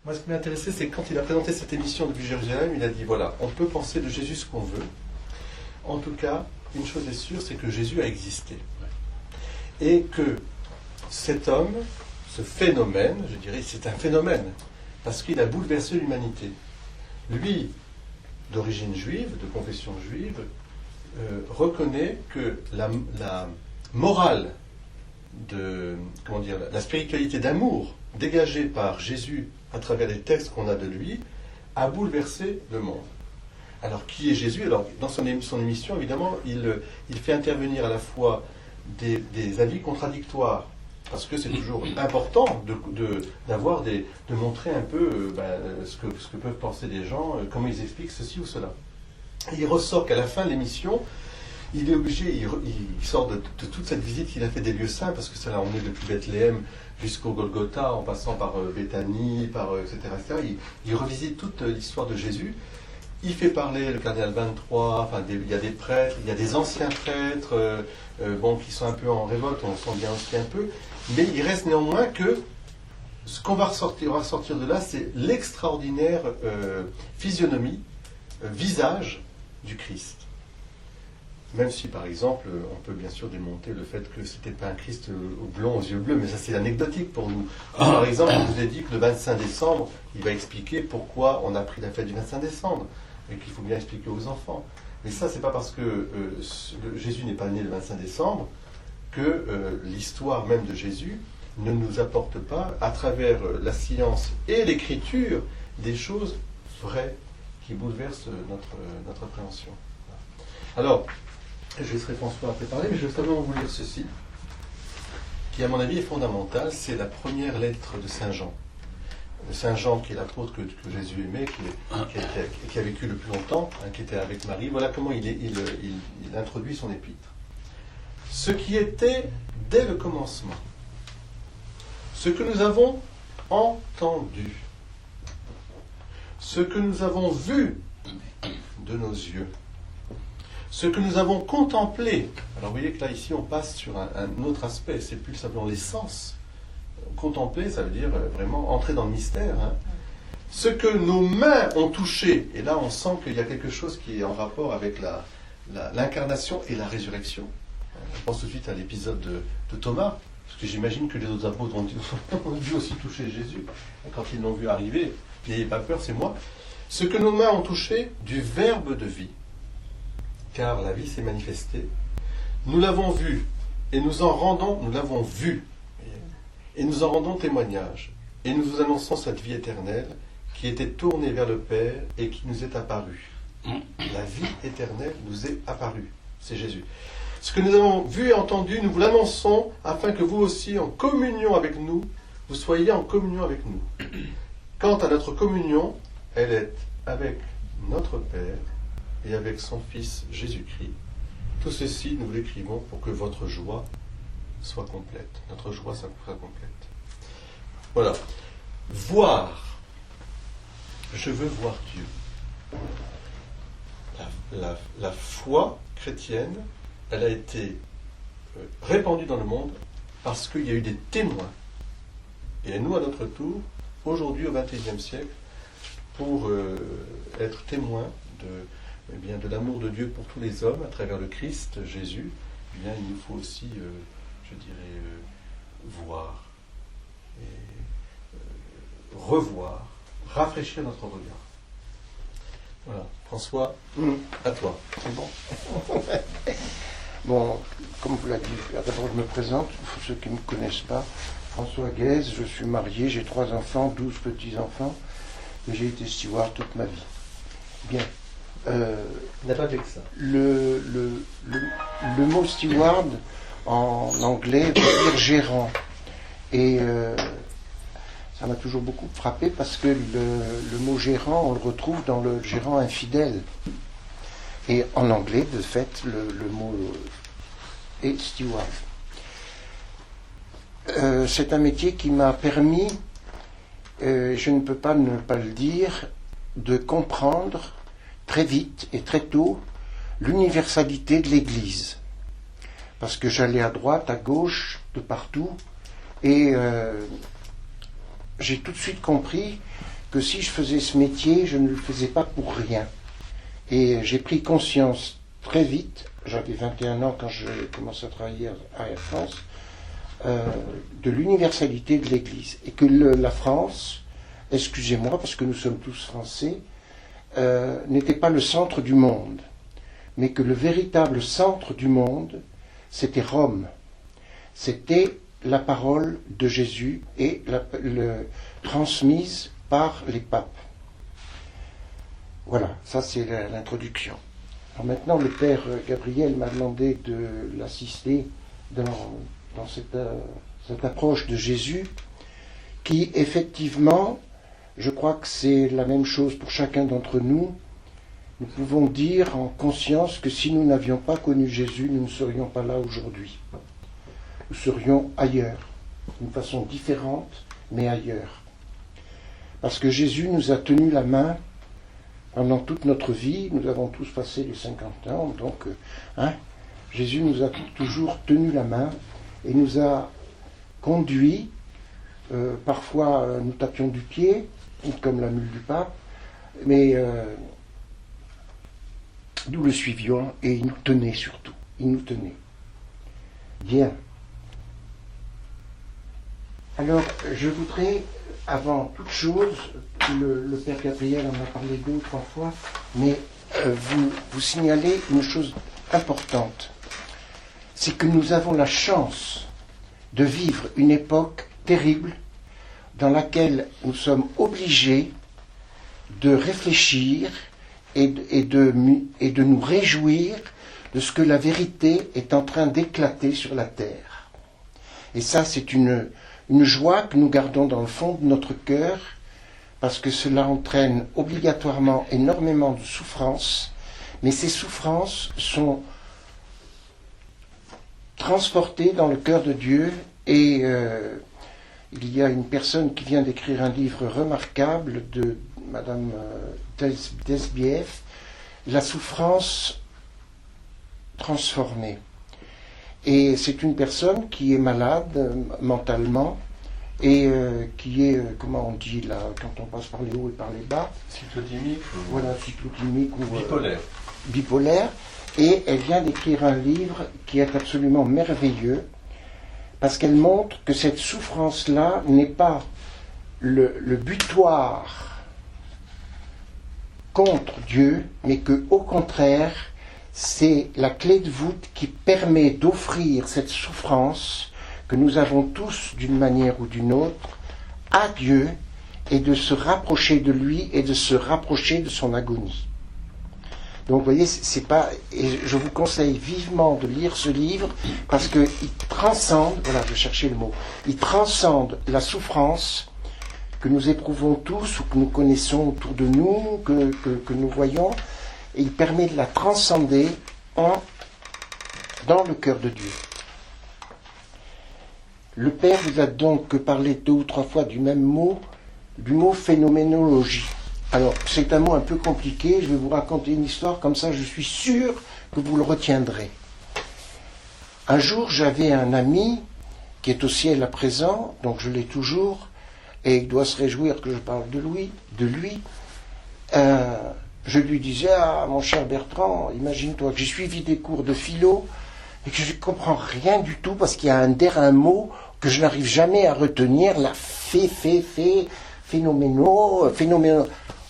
Moi, ce qui m'a intéressé, c'est que quand il a présenté cette émission depuis Jérusalem, il a dit, voilà, on peut penser de Jésus ce qu'on veut. En tout cas, une chose est sûre, c'est que Jésus a existé. Et que cet homme, ce phénomène, je dirais, c'est un phénomène, parce qu'il a bouleversé l'humanité. Lui, d'origine juive, de confession juive, reconnaît que la morale la spiritualité d'amour dégagée par Jésus à travers les textes qu'on a de lui a bouleversé le monde. Alors, qui est Jésus? Alors, dans son émission, évidemment, il fait intervenir à la fois des avis contradictoires, parce que c'est toujours important de montrer un peu ce que peuvent penser les gens, comment ils expliquent ceci ou cela. Et il ressort qu'à la fin de l'émission, il est obligé, il sort de toute cette visite qu'il a fait des lieux saints, parce que ça l'a emmené depuis Bethléem jusqu'au Golgotha, en passant par Béthanie, etc. Il revisite toute l'histoire de Jésus. Il fait parler le cardinal 23, il y a des prêtres, il y a des anciens prêtres, qui sont un peu en révolte, on sent bien aussi un peu, mais il reste néanmoins que ce qu'on va ressortir de là, c'est l'extraordinaire physionomie, visage du Christ. Même si, par exemple, on peut bien sûr démonter le fait que c'était pas un Christ blond aux yeux bleus, mais ça c'est anecdotique pour nous. Par exemple, je vous ai dit que le 25 décembre, il va expliquer pourquoi on a pris la fête du 25 décembre, et qu'il faut bien expliquer aux enfants. Mais ça, c'est pas parce que Jésus n'est pas né le 25 décembre que l'histoire même de Jésus ne nous apporte pas, à travers la science et l'écriture, des choses vraies qui bouleversent notre appréhension. Alors, je laisserai François après parler, mais je veux simplement vous lire ceci, qui à mon avis est fondamental. C'est la première lettre de Saint Jean. Saint Jean, qui est l'apôtre que Jésus aimait, qui a vécu le plus longtemps, qui était avec Marie. Voilà comment il introduit son épître. Ce qui était dès le commencement, ce que nous avons entendu, ce que nous avons vu de nos yeux, ce que nous avons contemplé. Alors vous voyez que là, ici, on passe sur un autre aspect, c'est plus simplement les sens. Contempler, ça veut dire vraiment entrer dans le mystère. Ce que nos mains ont touché, et là on sent qu'il y a quelque chose qui est en rapport avec l'incarnation et la résurrection. Je pense tout de suite à l'épisode de Thomas, parce que j'imagine que les autres apôtres ont dû aussi toucher Jésus quand ils l'ont vu arriver. N'ayez pas peur, c'est moi. Ce que nos mains ont touché du Verbe de vie, car la vie s'est manifestée. Nous l'avons vu, et nous l'avons vu, et nous en rendons témoignage, et nous vous annonçons cette vie éternelle qui était tournée vers le Père et qui nous est apparue. La vie éternelle nous est apparue, c'est Jésus. Ce que nous avons vu et entendu, nous vous l'annonçons afin que vous aussi, en communion avec nous, vous soyez en communion avec nous. Quant à notre communion, elle est avec notre Père et avec son Fils Jésus-Christ. Tout ceci, nous vous l'écrivons pour que votre joie soit complète. Notre joie soit complète. Voilà. Voir. Je veux voir Dieu. La foi chrétienne, elle a été répandue dans le monde parce qu'il y a eu des témoins. Et nous, à notre tour, aujourd'hui au XXIe siècle, pour être témoins de l'amour de Dieu pour tous les hommes à travers le Christ, Jésus, il nous faut aussi, voir et revoir, rafraîchir notre regard. Voilà. François, à toi. C'est bon. Bon, comme vous l'avez dit, d'abord je me présente, pour ceux qui ne me connaissent pas, François Guèze, je suis marié, j'ai 3 enfants, 12 petits-enfants, et j'ai été steward toute ma vie. Bien. Il n'a pas fait que ça. Le mot steward en anglais veut dire gérant. Et ça m'a toujours beaucoup frappé parce que le mot gérant, on le retrouve dans le gérant infidèle. Et en anglais, de fait, le mot est steward. C'est un métier qui m'a permis, je ne peux pas ne pas le dire, de comprendre très vite et très tôt l'universalité de l'Église. Parce que j'allais à droite, à gauche, de partout, et j'ai tout de suite compris que si je faisais ce métier, je ne le faisais pas pour rien. Et j'ai pris conscience très vite, j'avais 21 ans quand j'ai commencé à travailler à Air France, de l'universalité de l'Église. Et que la France, excusez-moi parce que nous sommes tous français, n'était pas le centre du monde, mais que le véritable centre du monde, c'était Rome. C'était la parole de Jésus et transmise par les papes. Voilà, ça c'est l'introduction. Alors maintenant, le Père Gabriel m'a demandé de l'assister dans cette approche de Jésus, qui effectivement, je crois que c'est la même chose pour chacun d'entre nous. Nous pouvons dire en conscience que si nous n'avions pas connu Jésus, nous ne serions pas là aujourd'hui. Nous serions ailleurs, d'une façon différente, mais ailleurs. Parce que Jésus nous a tenu la main pendant toute notre vie. Nous avons tous passé les 50 ans, donc Jésus nous a toujours tenu la main et nous a conduits. Parfois, nous tapions du pied, comme la mule du pape, mais nous le suivions et il nous tenait surtout. Il nous tenait. Bien. Alors, je voudrais, avant toute chose, le Père Gabriel en a parlé 2 ou 3 fois, mais vous signaler une chose importante. C'est que nous avons la chance de vivre une époque terrible dans laquelle nous sommes obligés de réfléchir et de nous réjouir de ce que la vérité est en train d'éclater sur la terre. Et ça, c'est une joie que nous gardons dans le fond de notre cœur, parce que cela entraîne obligatoirement énormément de souffrances, mais ces souffrances sont transportées dans le cœur de Dieu, et il y a une personne qui vient d'écrire un livre remarquable de Madame Desbief, La souffrance transformée. Et c'est une personne qui est malade mentalement et qui est, comment on dit là, quand on passe par les hauts et par les bas, cyclotimique, voilà, cyclotimique ou bipolaire. Et elle vient d'écrire un livre qui est absolument merveilleux, parce qu'elle montre que cette souffrance-là n'est pas le butoir contre Dieu, mais que, au contraire, c'est la clé de voûte qui permet d'offrir cette souffrance que nous avons tous, d'une manière ou d'une autre, à Dieu, et de se rapprocher de lui et de se rapprocher de son agonie. Donc, vous voyez, c'est pas, et je vous conseille vivement de lire ce livre, parce qu'il transcende, voilà, je cherchais le mot, il transcende la souffrance que nous éprouvons tous, ou que nous connaissons autour de nous, que nous voyons, et il permet de la transcender dans le cœur de Dieu. Le Père vous a donc parlé 2 ou 3 fois du même mot, du mot phénoménologie. Alors, c'est un mot un peu compliqué, je vais vous raconter une histoire, comme ça je suis sûr que vous le retiendrez. Un jour, j'avais un ami qui est au ciel à présent, donc je l'ai toujours, et il doit se réjouir que je parle de lui. Je lui disais, mon cher Bertrand, imagine-toi que j'ai suivi des cours de philo et que je ne comprends rien du tout parce qu'il y a un mot que je n'arrive jamais à retenir, la phénoméno.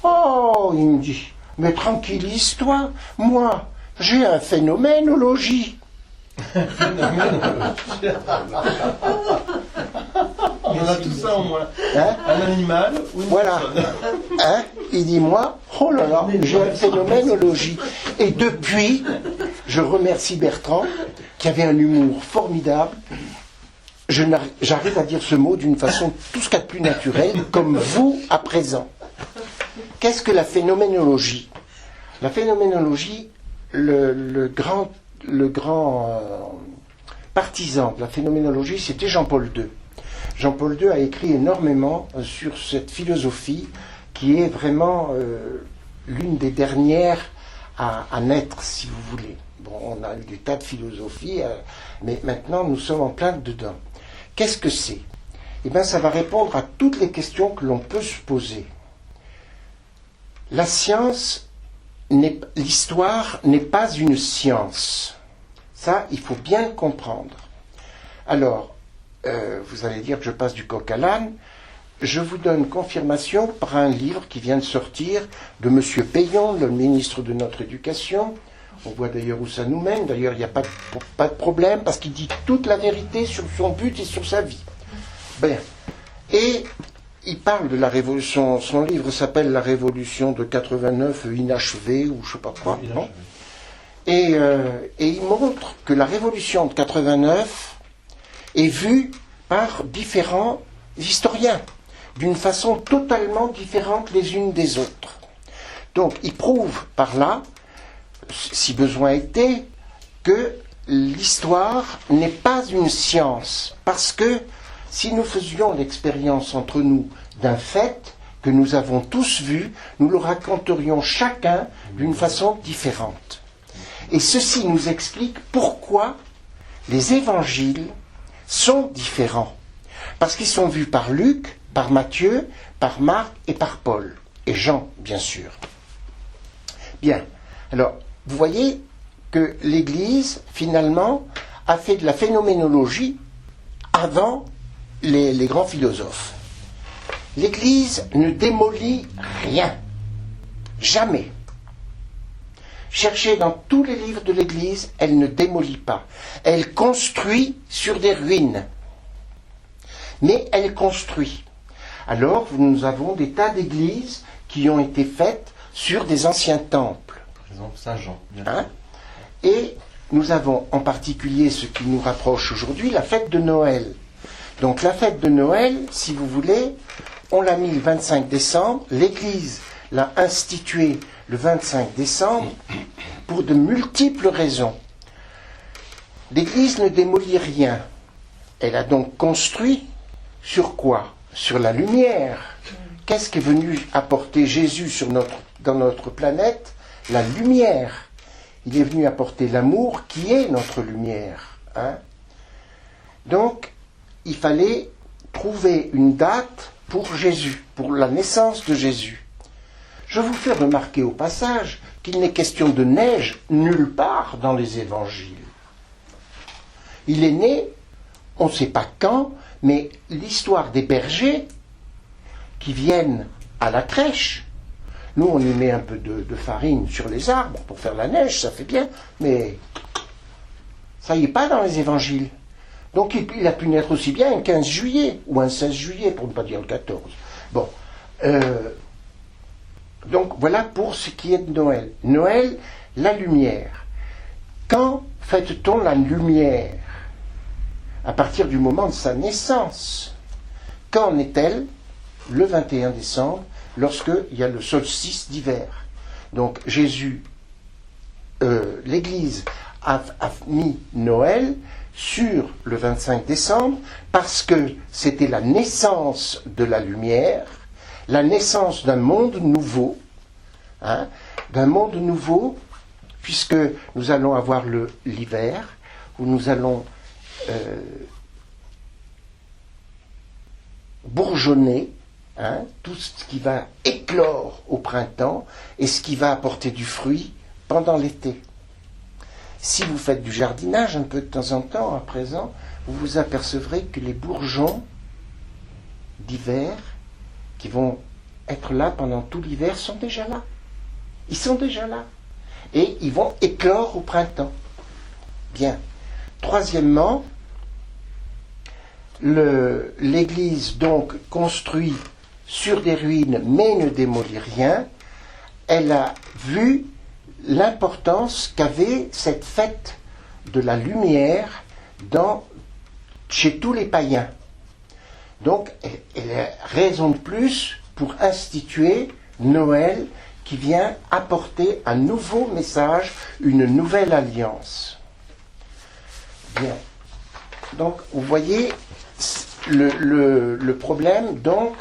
Oh, il me dit, mais tranquillise-toi, moi, j'ai un phénoménologie. On a tout ça en moins. Un animal ou une personne. Il dit, moi, oh là là, j'ai une phénoménologie. Et depuis, je remercie Bertrand, qui avait un humour formidable. J'arrive à dire ce mot d'une façon tout ce qu'il y a de plus naturelle, comme vous à présent. Qu'est-ce que la phénoménologie ? La phénoménologie, le grand partisan de la phénoménologie, c'était Jean-Paul II. Jean-Paul II a écrit énormément sur cette philosophie qui est vraiment l'une des dernières à naître, si vous voulez. Bon, on a eu des tas de philosophies, mais maintenant nous sommes en plein dedans. Qu'est-ce que c'est ? Eh bien, ça va répondre à toutes les questions que l'on peut se poser. La science, l'histoire n'est pas une science. Ça, il faut bien le comprendre. Alors, vous allez dire que je passe du coq à l'âne. Je vous donne confirmation par un livre qui vient de sortir de M. Payon, le ministre de notre Éducation. On voit d'ailleurs où ça nous mène. D'ailleurs, il n'y a pas de problème parce qu'il dit toute la vérité sur son but et sur sa vie. Bien. Et il parle de la révolution. Son livre s'appelle La Révolution de 89 inachevée ou je ne sais pas quoi. Bon. Et il montre que la révolution de 89 est vue par différents historiens, d'une façon totalement différente les unes des autres. Donc, il prouve par là, si besoin était, que l'histoire n'est pas une science, parce que si nous faisions l'expérience entre nous d'un fait que nous avons tous vu, nous le raconterions chacun d'une façon différente. Et ceci nous explique pourquoi les évangiles sont différents. Parce qu'ils sont vus par Luc, par Matthieu, par Marc et par Paul. Et Jean, bien sûr. Bien. Alors, vous voyez que l'Église, finalement, a fait de la phénoménologie avant les grands philosophes. L'Église ne démolit rien. Jamais. Cherchez dans tous les livres de l'Église, elle ne démolit pas. Elle construit sur des ruines. Mais elle construit. Alors, nous avons des tas d'églises qui ont été faites sur des anciens temples. Par exemple, Saint-Jean. Hein? Et nous avons en particulier ce qui nous rapproche aujourd'hui, la fête de Noël. Donc la fête de Noël, si vous voulez, on l'a mis le 25 décembre, l'Église l'a instituée le 25 décembre pour de multiples raisons. L'Église ne démolit rien. Elle a donc construit sur quoi? Sur la lumière. Qu'est-ce qu'est venu apporter Jésus dans notre planète? La lumière. Il est venu apporter l'amour qui est notre lumière. Hein? Donc, il fallait trouver une date pour Jésus, pour la naissance de Jésus. Je vous fais remarquer au passage qu'il n'est question de neige nulle part dans les évangiles. Il est né, on ne sait pas quand, mais l'histoire des bergers qui viennent à la crèche, nous on y met un peu de farine sur les arbres pour faire la neige, ça fait bien, mais ça y est pas dans les évangiles. Donc il a pu naître aussi bien un 15 juillet ou un 16 juillet, pour ne pas dire le 14. Bon. Donc voilà pour ce qui est de Noël. Noël, la lumière. Quand fête-t-on la lumière? À partir du moment de sa naissance. Quand est-elle? Le 21 décembre, lorsqu'il y a le solstice d'hiver. Donc Jésus, l'Église a mis Noël sur le 25 décembre parce que c'était la naissance de la lumière, la naissance d'un monde nouveau, hein, d'un monde nouveau, puisque nous allons avoir l'hiver, où nous allons bourgeonner, hein, tout ce qui va éclore au printemps et ce qui va apporter du fruit pendant l'été. Si vous faites du jardinage un peu de temps en temps, à présent, vous vous apercevrez que les bourgeons d'hiver, qui vont être là pendant tout l'hiver, sont déjà là. Ils sont déjà là. Et ils vont éclore au printemps. Bien. Troisièmement, l'Église donc construit sur des ruines mais ne démolit rien. Elle a vu l'importance qu'avait cette fête de la lumière chez tous les païens. Donc, elle a raison de plus pour instituer Noël qui vient apporter un nouveau message, une nouvelle alliance. Bien. Donc, vous voyez le problème donc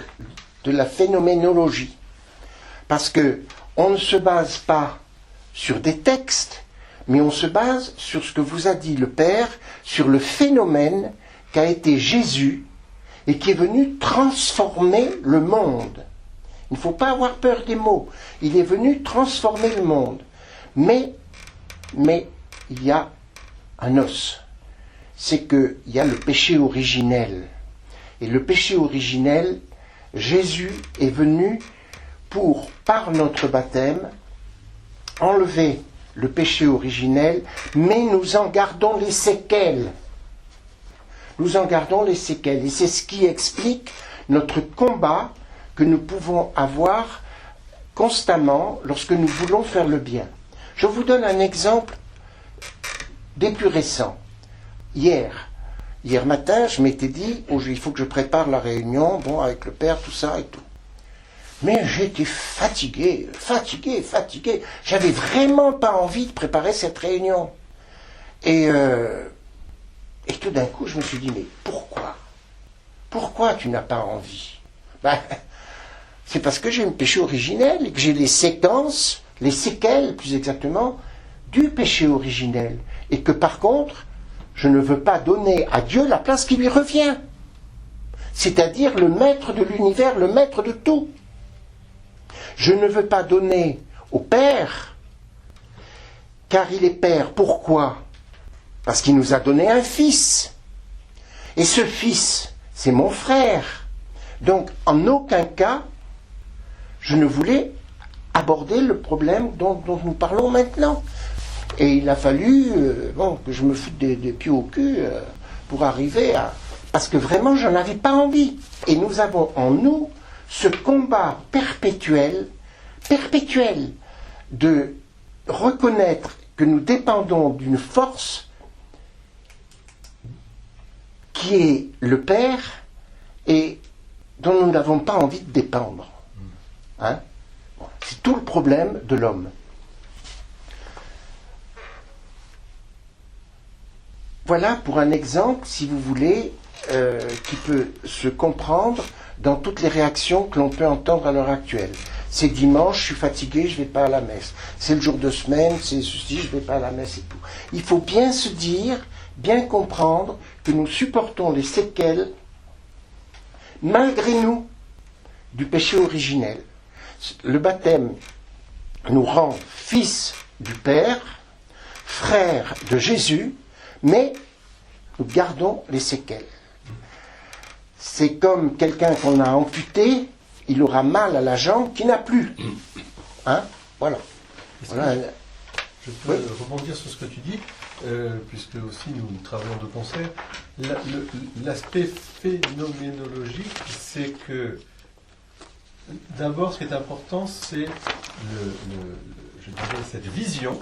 de la phénoménologie. Parce que on ne se base pas sur des textes, mais on se base sur ce que vous a dit le Père, sur le phénomène qu'a été Jésus et qui est venu transformer le monde. Il ne faut pas avoir peur des mots. Il est venu transformer le monde. Mais il y a un os. C'est qu'il y a le péché originel. Et le péché originel, Jésus est venu pour, par notre baptême, enlever le péché originel, mais nous en gardons les séquelles. Nous en gardons les séquelles. Et c'est ce qui explique notre combat que nous pouvons avoir constamment lorsque nous voulons faire le bien. Je vous donne un exemple des plus récents. Hier matin, je m'étais dit, il faut que je prépare la réunion, avec le père, tout ça et tout. Mais j'étais fatigué. J'avais vraiment pas envie de préparer cette réunion. Et tout d'un coup, je me suis dit, mais pourquoi ? Pourquoi tu n'as pas envie ? C'est parce que j'ai un péché originel et que j'ai les séquelles plus exactement, du péché originel. Et que par contre, je ne veux pas donner à Dieu la place qui lui revient. C'est-à-dire le maître de l'univers, le maître de tout. Je ne veux pas donner au Père, car il est Père. Pourquoi ? Parce qu'il nous a donné un fils. Et ce fils, c'est mon frère. Donc, en aucun cas, je ne voulais aborder le problème dont nous parlons maintenant. Et il a fallu que je me foute des pieds au cul pour arriver à... Parce que vraiment, j'en avais pas envie. Et nous avons en nous ce combat perpétuel de reconnaître que nous dépendons d'une force qui est le Père et dont nous n'avons pas envie de dépendre. Hein ? C'est tout le problème de l'homme. Voilà pour un exemple, si vous voulez, qui peut se comprendre dans toutes les réactions que l'on peut entendre à l'heure actuelle. C'est dimanche, je suis fatigué, je ne vais pas à la messe. C'est le jour de semaine, c'est ceci, je ne vais pas à la messe et tout. Il faut bien se dire, bien comprendre que nous supportons les séquelles, malgré nous, du péché originel. Le baptême nous rend fils du Père, frère de Jésus, mais nous gardons les séquelles. C'est comme quelqu'un qu'on a amputé, il aura mal à la jambe qui n'a plus. Hein ? Voilà. Je peux rebondir sur ce que tu dis, puisque aussi nous travaillons de concert. L'aspect phénoménologique, c'est que d'abord, ce qui est important, c'est je dirais, cette vision,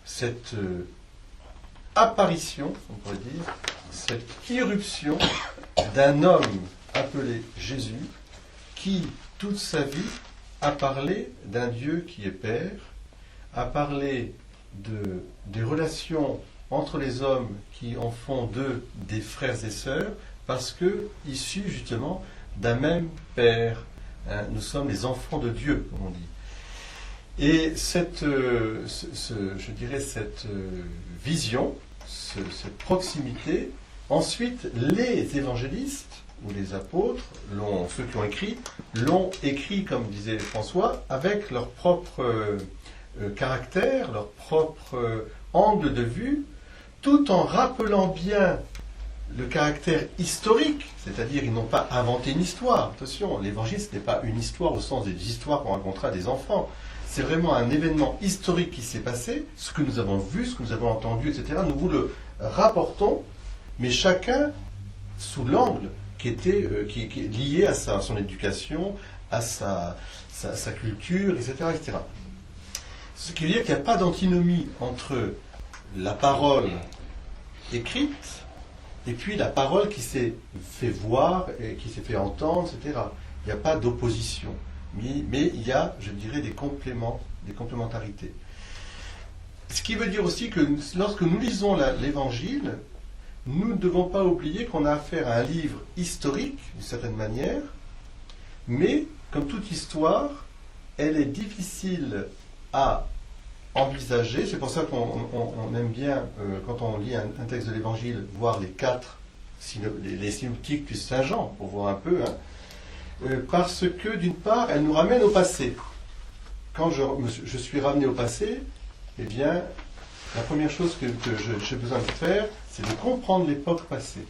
cette apparition, on pourrait dire, cette irruption d'un homme appelé Jésus, qui, toute sa vie, a parlé d'un Dieu qui est Père, a parlé des relations entre les hommes qui en font d'eux des frères et sœurs, parce que, issus justement d'un même Père. Nous sommes les enfants de Dieu, comme on dit. Et cette vision, cette proximité, ensuite les évangélistes ou les apôtres, ceux qui ont écrit, l'ont écrit, comme disait François, avec leur propre caractère, leur propre angle de vue, tout en rappelant bien le caractère historique, c'est-à-dire ils n'ont pas inventé une histoire. Attention, l'évangile, ce n'est pas une histoire au sens des histoires qu'on racontera à des enfants. C'est vraiment un événement historique qui s'est passé, ce que nous avons vu, ce que nous avons entendu, etc. Nous vous le rapportons, mais chacun sous l'angle qui est lié à son éducation, à sa culture, etc., etc. Ce qui veut dire qu'il n'y a pas d'antinomie entre la parole écrite et puis la parole qui s'est fait voir et qui s'est fait entendre, etc. Il n'y a pas d'opposition. Mais il y a, je dirais, des complémentarités. Ce qui veut dire aussi que lorsque nous lisons l'Évangile, nous ne devons pas oublier qu'on a affaire à un livre historique, d'une certaine manière, mais, comme toute histoire, elle est difficile à envisager. C'est pour ça qu'on aime bien, quand on lit un texte de l'Évangile, voir les synoptiques plus Saint Jean, pour voir un peu. Hein. parce que, d'une part, elle nous ramène au passé. Quand je suis ramené au passé, eh bien, la première chose que j'ai besoin de faire, c'est de comprendre l'époque passée,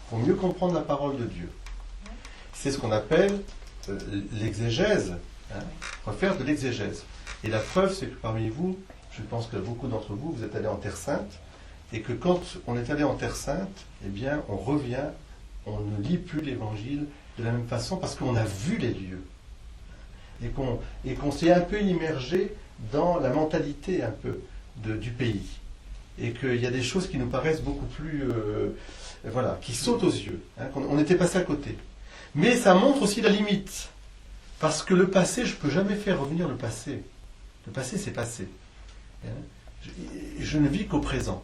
pour mieux comprendre la parole de Dieu. C'est ce qu'on appelle l'exégèse, refaire de l'exégèse. Et la preuve, c'est que parmi vous, je pense que beaucoup d'entre vous, vous êtes allés en Terre Sainte, et que quand on est allé en Terre Sainte, eh bien, on revient, on ne lit plus l'Évangile de la même façon, parce qu'on a vu les lieux. Et qu'on s'est un peu immergé dans la mentalité un peu du pays. Et qu'il y a des choses qui nous paraissent beaucoup plus... voilà, qui sautent aux yeux. On était passé à côté. Mais ça montre aussi la limite. Parce que le passé, je ne peux jamais faire revenir le passé. Le passé, c'est passé. Je ne vis qu'au présent.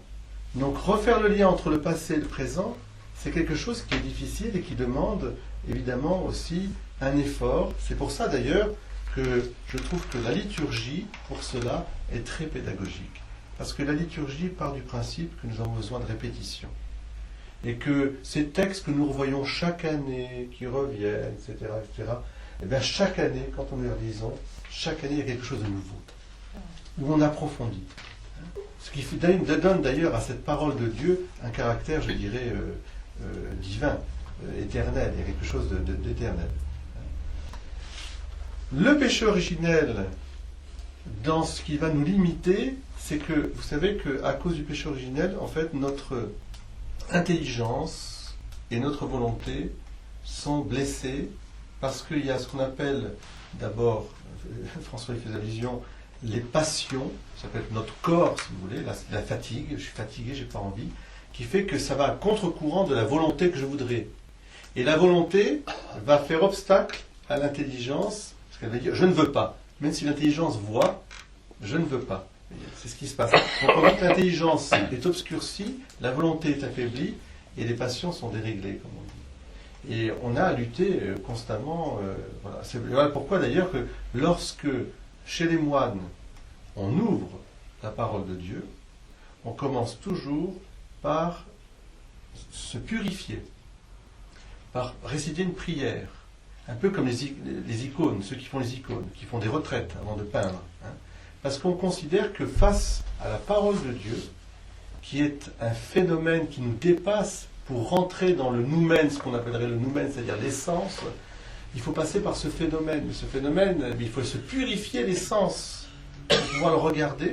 Donc refaire le lien entre le passé et le présent, c'est quelque chose qui est difficile et qui demande évidemment aussi un effort. C'est pour ça d'ailleurs que je trouve que la liturgie, pour cela, est très pédagogique. Parce que la liturgie part du principe que nous avons besoin de répétition. Et que ces textes que nous revoyons chaque année, qui reviennent, etc., et bien chaque année, quand nous les relisons, chaque année, il y a quelque chose de nouveau. Où on approfondit. Ce qui donne d'ailleurs à cette parole de Dieu un caractère, je dirais, divin, éternel. Il y a quelque chose d'éternel. Le péché originel, dans ce qui va nous limiter, c'est que, vous savez qu'à cause du péché originel, en fait, notre intelligence et notre volonté sont blessées parce qu'il y a ce qu'on appelle, d'abord, François y faisait allusion, les passions, ça peut être notre corps, si vous voulez, la fatigue, je suis fatigué, j'ai pas envie, qui fait que ça va à contre-courant de la volonté que je voudrais. Et la volonté va faire obstacle à l'intelligence, parce qu'elle va dire, je ne veux pas. Même si l'intelligence voit, je ne veux pas. C'est ce qui se passe. Donc pendant que l'intelligence est obscurcie, la volonté est affaiblie, et les passions sont déréglées, comme on dit. Et on a à lutter constamment. Voilà. Voilà pourquoi d'ailleurs que lorsque, chez les moines, on ouvre la parole de Dieu, on commence toujours par se purifier, par réciter une prière, un peu comme les icônes, ceux qui font les icônes, qui font des retraites avant de peindre. Parce qu'on considère que face à la parole de Dieu, qui est un phénomène qui nous dépasse pour rentrer dans le noumen, ce qu'on appellerait le noumen, c'est-à-dire l'essence, il faut passer par ce phénomène. Mais ce phénomène, il faut se purifier l'essence pour pouvoir le regarder.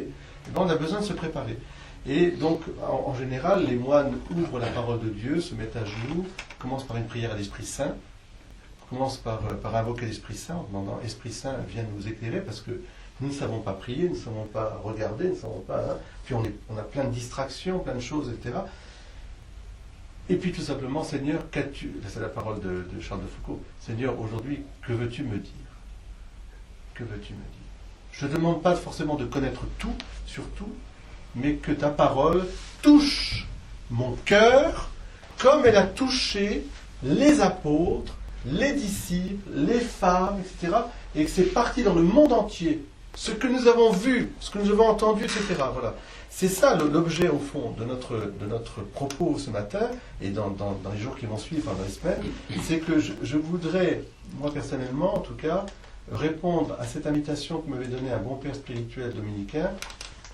Et bien, on a besoin de se préparer. Et donc, en général, les moines ouvrent la parole de Dieu, se mettent à genoux, commencent par une prière à l'Esprit Saint, commencent par invoquer l'Esprit Saint, en demandant « Esprit Saint, viens nous éclairer » parce que nous ne savons pas prier, nous ne savons pas regarder, nous ne savons pas... Puis on a plein de distractions, plein de choses, etc. Et puis tout simplement, Seigneur, qu'as-tu... C'est la parole de Charles de Foucault. Seigneur, aujourd'hui, que veux-tu me dire? Que veux-tu me dire? Je ne demande pas forcément de connaître tout, surtout, mais que ta parole touche mon cœur comme elle a touché les apôtres, les disciples, les femmes, etc. Et que c'est parti dans le monde entier. Ce que nous avons vu, ce que nous avons entendu, etc. Voilà. C'est ça l'objet, au fond, de notre propos ce matin, et dans les jours qui vont suivre, dans les semaines, c'est que je voudrais, moi personnellement en tout cas, répondre à cette invitation que m'avait donnée un bon père spirituel dominicain.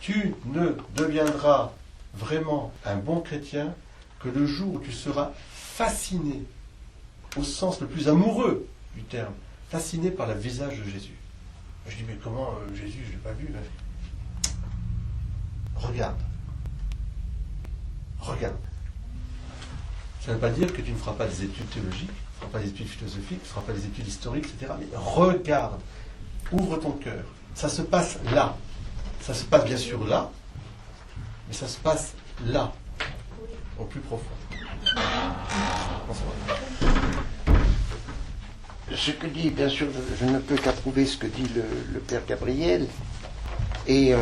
Tu ne deviendras vraiment un bon chrétien que le jour où tu seras fasciné, au sens le plus amoureux du terme, fasciné par le visage de Jésus. Je dis, mais comment Jésus, je ne l'ai pas vu. Regarde. Regarde. Ça ne veut pas dire que tu ne feras pas des études théologiques, tu ne feras pas des études philosophiques, tu ne feras pas des études historiques, etc. Mais regarde. Ouvre ton cœur. Ça se passe là. Ça se passe bien sûr là, mais ça se passe là, au plus profond. Ce que dit, bien sûr, je ne peux qu'approuver ce que dit le Père Gabriel. Et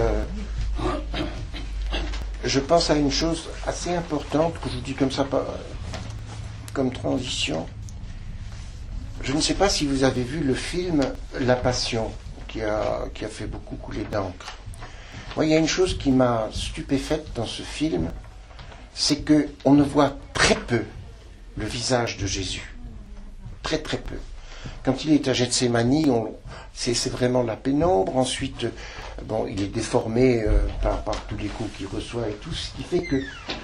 je pense à une chose assez importante que je vous dis comme ça, comme transition. Je ne sais pas si vous avez vu le film La Passion, qui a fait beaucoup couler d'encre. Moi, il y a une chose qui m'a stupéfaite dans ce film, c'est qu'on ne voit très peu le visage de Jésus. Très très peu. Quand il est à Gethsémani, c'est vraiment la pénombre. Ensuite, bon, il est déformé par tous les coups qu'il reçoit et tout, ce qui fait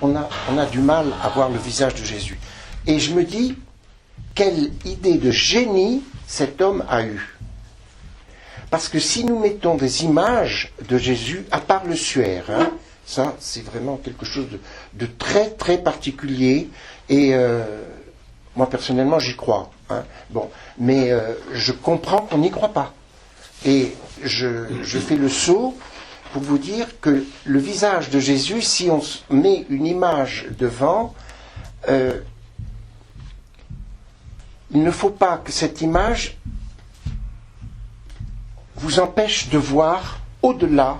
qu'on a du mal à voir le visage de Jésus. Et je me dis, quelle idée de génie cet homme a eue. Parce que si nous mettons des images de Jésus, à part le suaire, ça c'est vraiment quelque chose de très très particulier, et moi personnellement j'y crois. Bon, mais je comprends qu'on n'y croit pas. Et je fais le saut pour vous dire que le visage de Jésus, si on met une image devant, il ne faut pas que cette image vous empêche de voir au-delà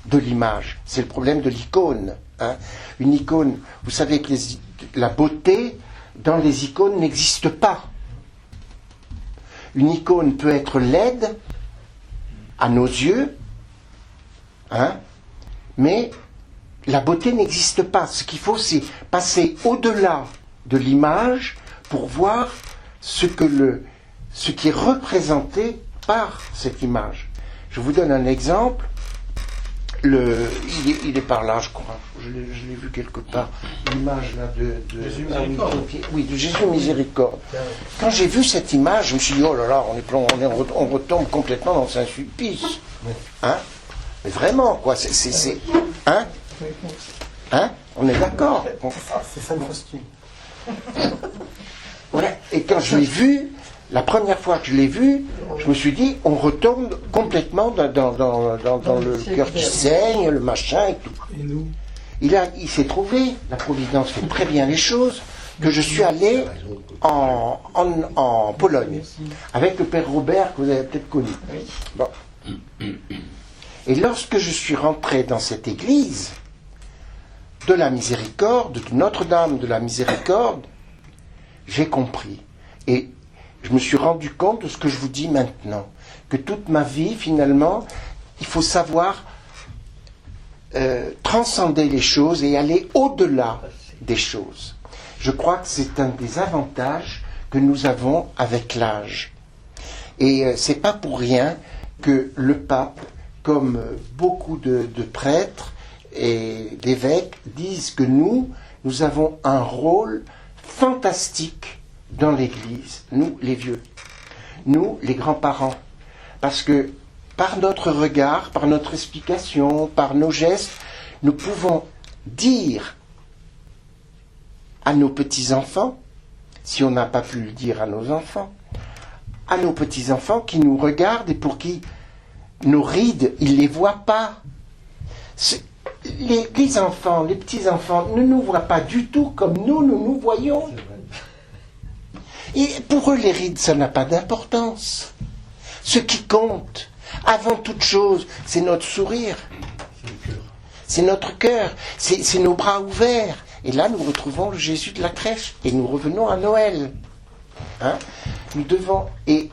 de l'image. C'est le problème de l'icône. Une icône, vous savez que la beauté dans les icônes n'existe pas. Une icône peut être laide à nos yeux, mais la beauté n'existe pas. Ce qu'il faut, c'est passer au-delà de l'image pour voir ce qui est représenté par cette image. Je vous donne un exemple. Il est par là, je crois. Je l'ai vu quelque part. L'image là de Jésus miséricorde. Oui, de Jésus miséricorde. Quand j'ai vu cette image, je me suis dit, oh là là, on retombe complètement dans un supplice. Mais vraiment, quoi. On est d'accord. C'est Sainte Faustine. Voilà. Et quand je l'ai vu, la première fois que je l'ai vu, je me suis dit, on retombe complètement dans le cœur qui saigne, le machin et tout. Et nous? Il s'est trouvé, la Providence fait très bien les choses, que je suis allé en Pologne, avec le père Robert, que vous avez peut-être connu. Bon. Et lorsque je suis rentré dans cette église de la Miséricorde, de Notre-Dame de la Miséricorde, j'ai compris. Et je me suis rendu compte de ce que je vous dis maintenant. Que toute ma vie, finalement, il faut savoir transcender les choses et aller au-delà des choses. Je crois que c'est un des avantages que nous avons avec l'âge. Et c'est pas pour rien que le pape, comme beaucoup de prêtres et d'évêques, disent que nous avons un rôle fantastique dans l'Église, nous les vieux, nous les grands-parents, parce que par notre regard, par notre explication, par nos gestes, nous pouvons dire à nos petits-enfants, si on n'a pas pu le dire à nos enfants, à nos petits-enfants qui nous regardent et pour qui nos rides, ils ne les voient pas. Les enfants, les petits-enfants ne nous voient pas du tout comme nous voyons. Et pour eux, les rides, ça n'a pas d'importance. Ce qui compte, avant toute chose, c'est notre sourire. C'est notre cœur. C'est nos bras ouverts. Et là, nous retrouvons le Jésus de la crèche. Et nous revenons à Noël. Nous devons... Et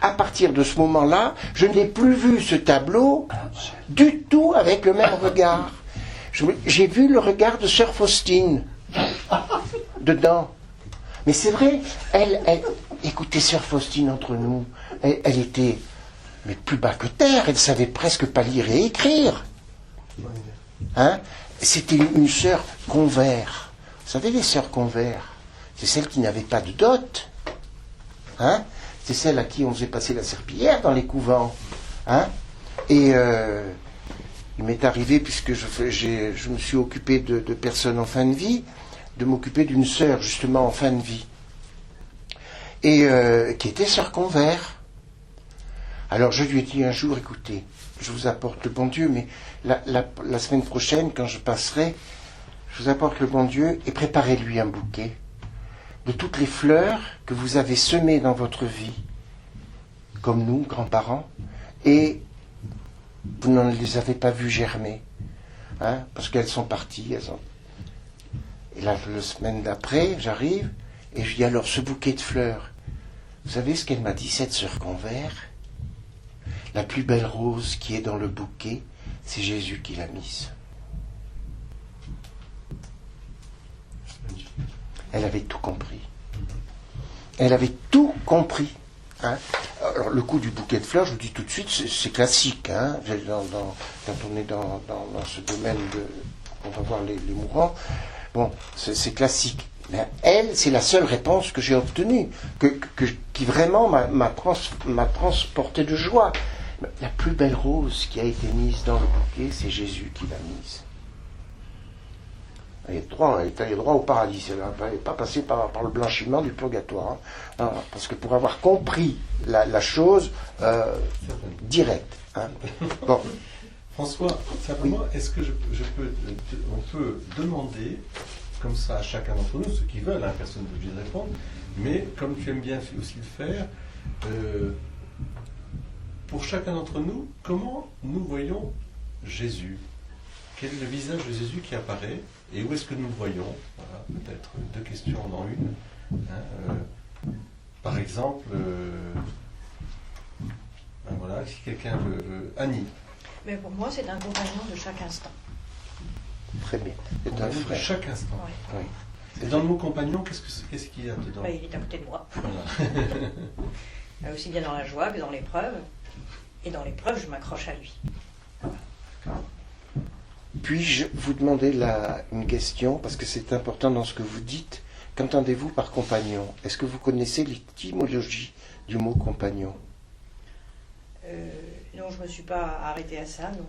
à partir de ce moment-là, je n'ai plus vu ce tableau du tout avec le même regard. J'ai vu le regard de Sœur Faustine dedans. Mais c'est vrai, écoutez, Sœur Faustine entre nous, elle était mais plus bas que terre, elle savait presque pas lire et écrire. C'était une sœur convers. Vous savez, les sœurs convers, c'est celles qui n'avaient pas de dot. C'est celles à qui on faisait passer la serpillière dans les couvents. Et il m'est arrivé, puisque je me suis occupé de personnes en fin de vie, de m'occuper d'une sœur justement en fin de vie, et qui était sœur convers. Alors je lui ai dit un jour, écoutez, je vous apporte le bon Dieu, mais la semaine prochaine, quand je passerai, je vous apporte le bon Dieu et préparez-lui un bouquet de toutes les fleurs que vous avez semées dans votre vie, comme nous, grands-parents, et vous ne les avez pas vues germer, parce qu'elles sont parties. Et la semaine d'après, j'arrive, et je dis alors, ce bouquet de fleurs, vous savez ce qu'elle m'a dit, cette sœur convers? La plus belle rose qui est dans le bouquet, c'est Jésus qui l'a mise. Elle avait tout compris. Elle avait tout compris. Hein. Alors, le coup du bouquet de fleurs, je vous dis tout de suite, c'est classique. Hein. Quand on est dans ce domaine on va voir les mourants, bon, c'est classique. Mais elle, c'est la seule réponse que j'ai obtenue, qui vraiment m'a transporté de joie. La plus belle rose qui a été mise dans le bouquet, c'est Jésus qui l'a mise. Elle est allée droit au paradis. Elle n'est pas passée par le blanchiment du purgatoire. Hein. Non, parce que pour avoir compris la chose directe. Hein. Bon. François, simplement, est-ce que on peut demander, comme ça, à chacun d'entre nous, ceux qui veulent, hein, personne n'est obligé de répondre, mais comme tu aimes bien aussi le faire, pour chacun d'entre nous, comment nous voyons Jésus? Quel est le visage de Jésus qui apparaît et où est-ce que nous le voyons? Voilà, peut-être deux questions en une. Hein, par exemple, ben voilà, si quelqu'un veut... Annie. Mais pour moi, c'est un compagnon de chaque instant. Très bien. C'est un frère. De chaque instant. Oui. Oui. Et dans le mot compagnon, qu'est-ce qu'il y a dedans? Ben, il est à côté de moi. Voilà. Aussi bien dans la joie que dans l'épreuve. Et dans l'épreuve, je m'accroche à lui. Puis-je vous demander une question, parce que c'est important dans ce que vous dites. Qu'entendez-vous par compagnon? Est-ce que vous connaissez l'étymologie du mot compagnon? Non, je ne me suis pas arrêtée à ça, non.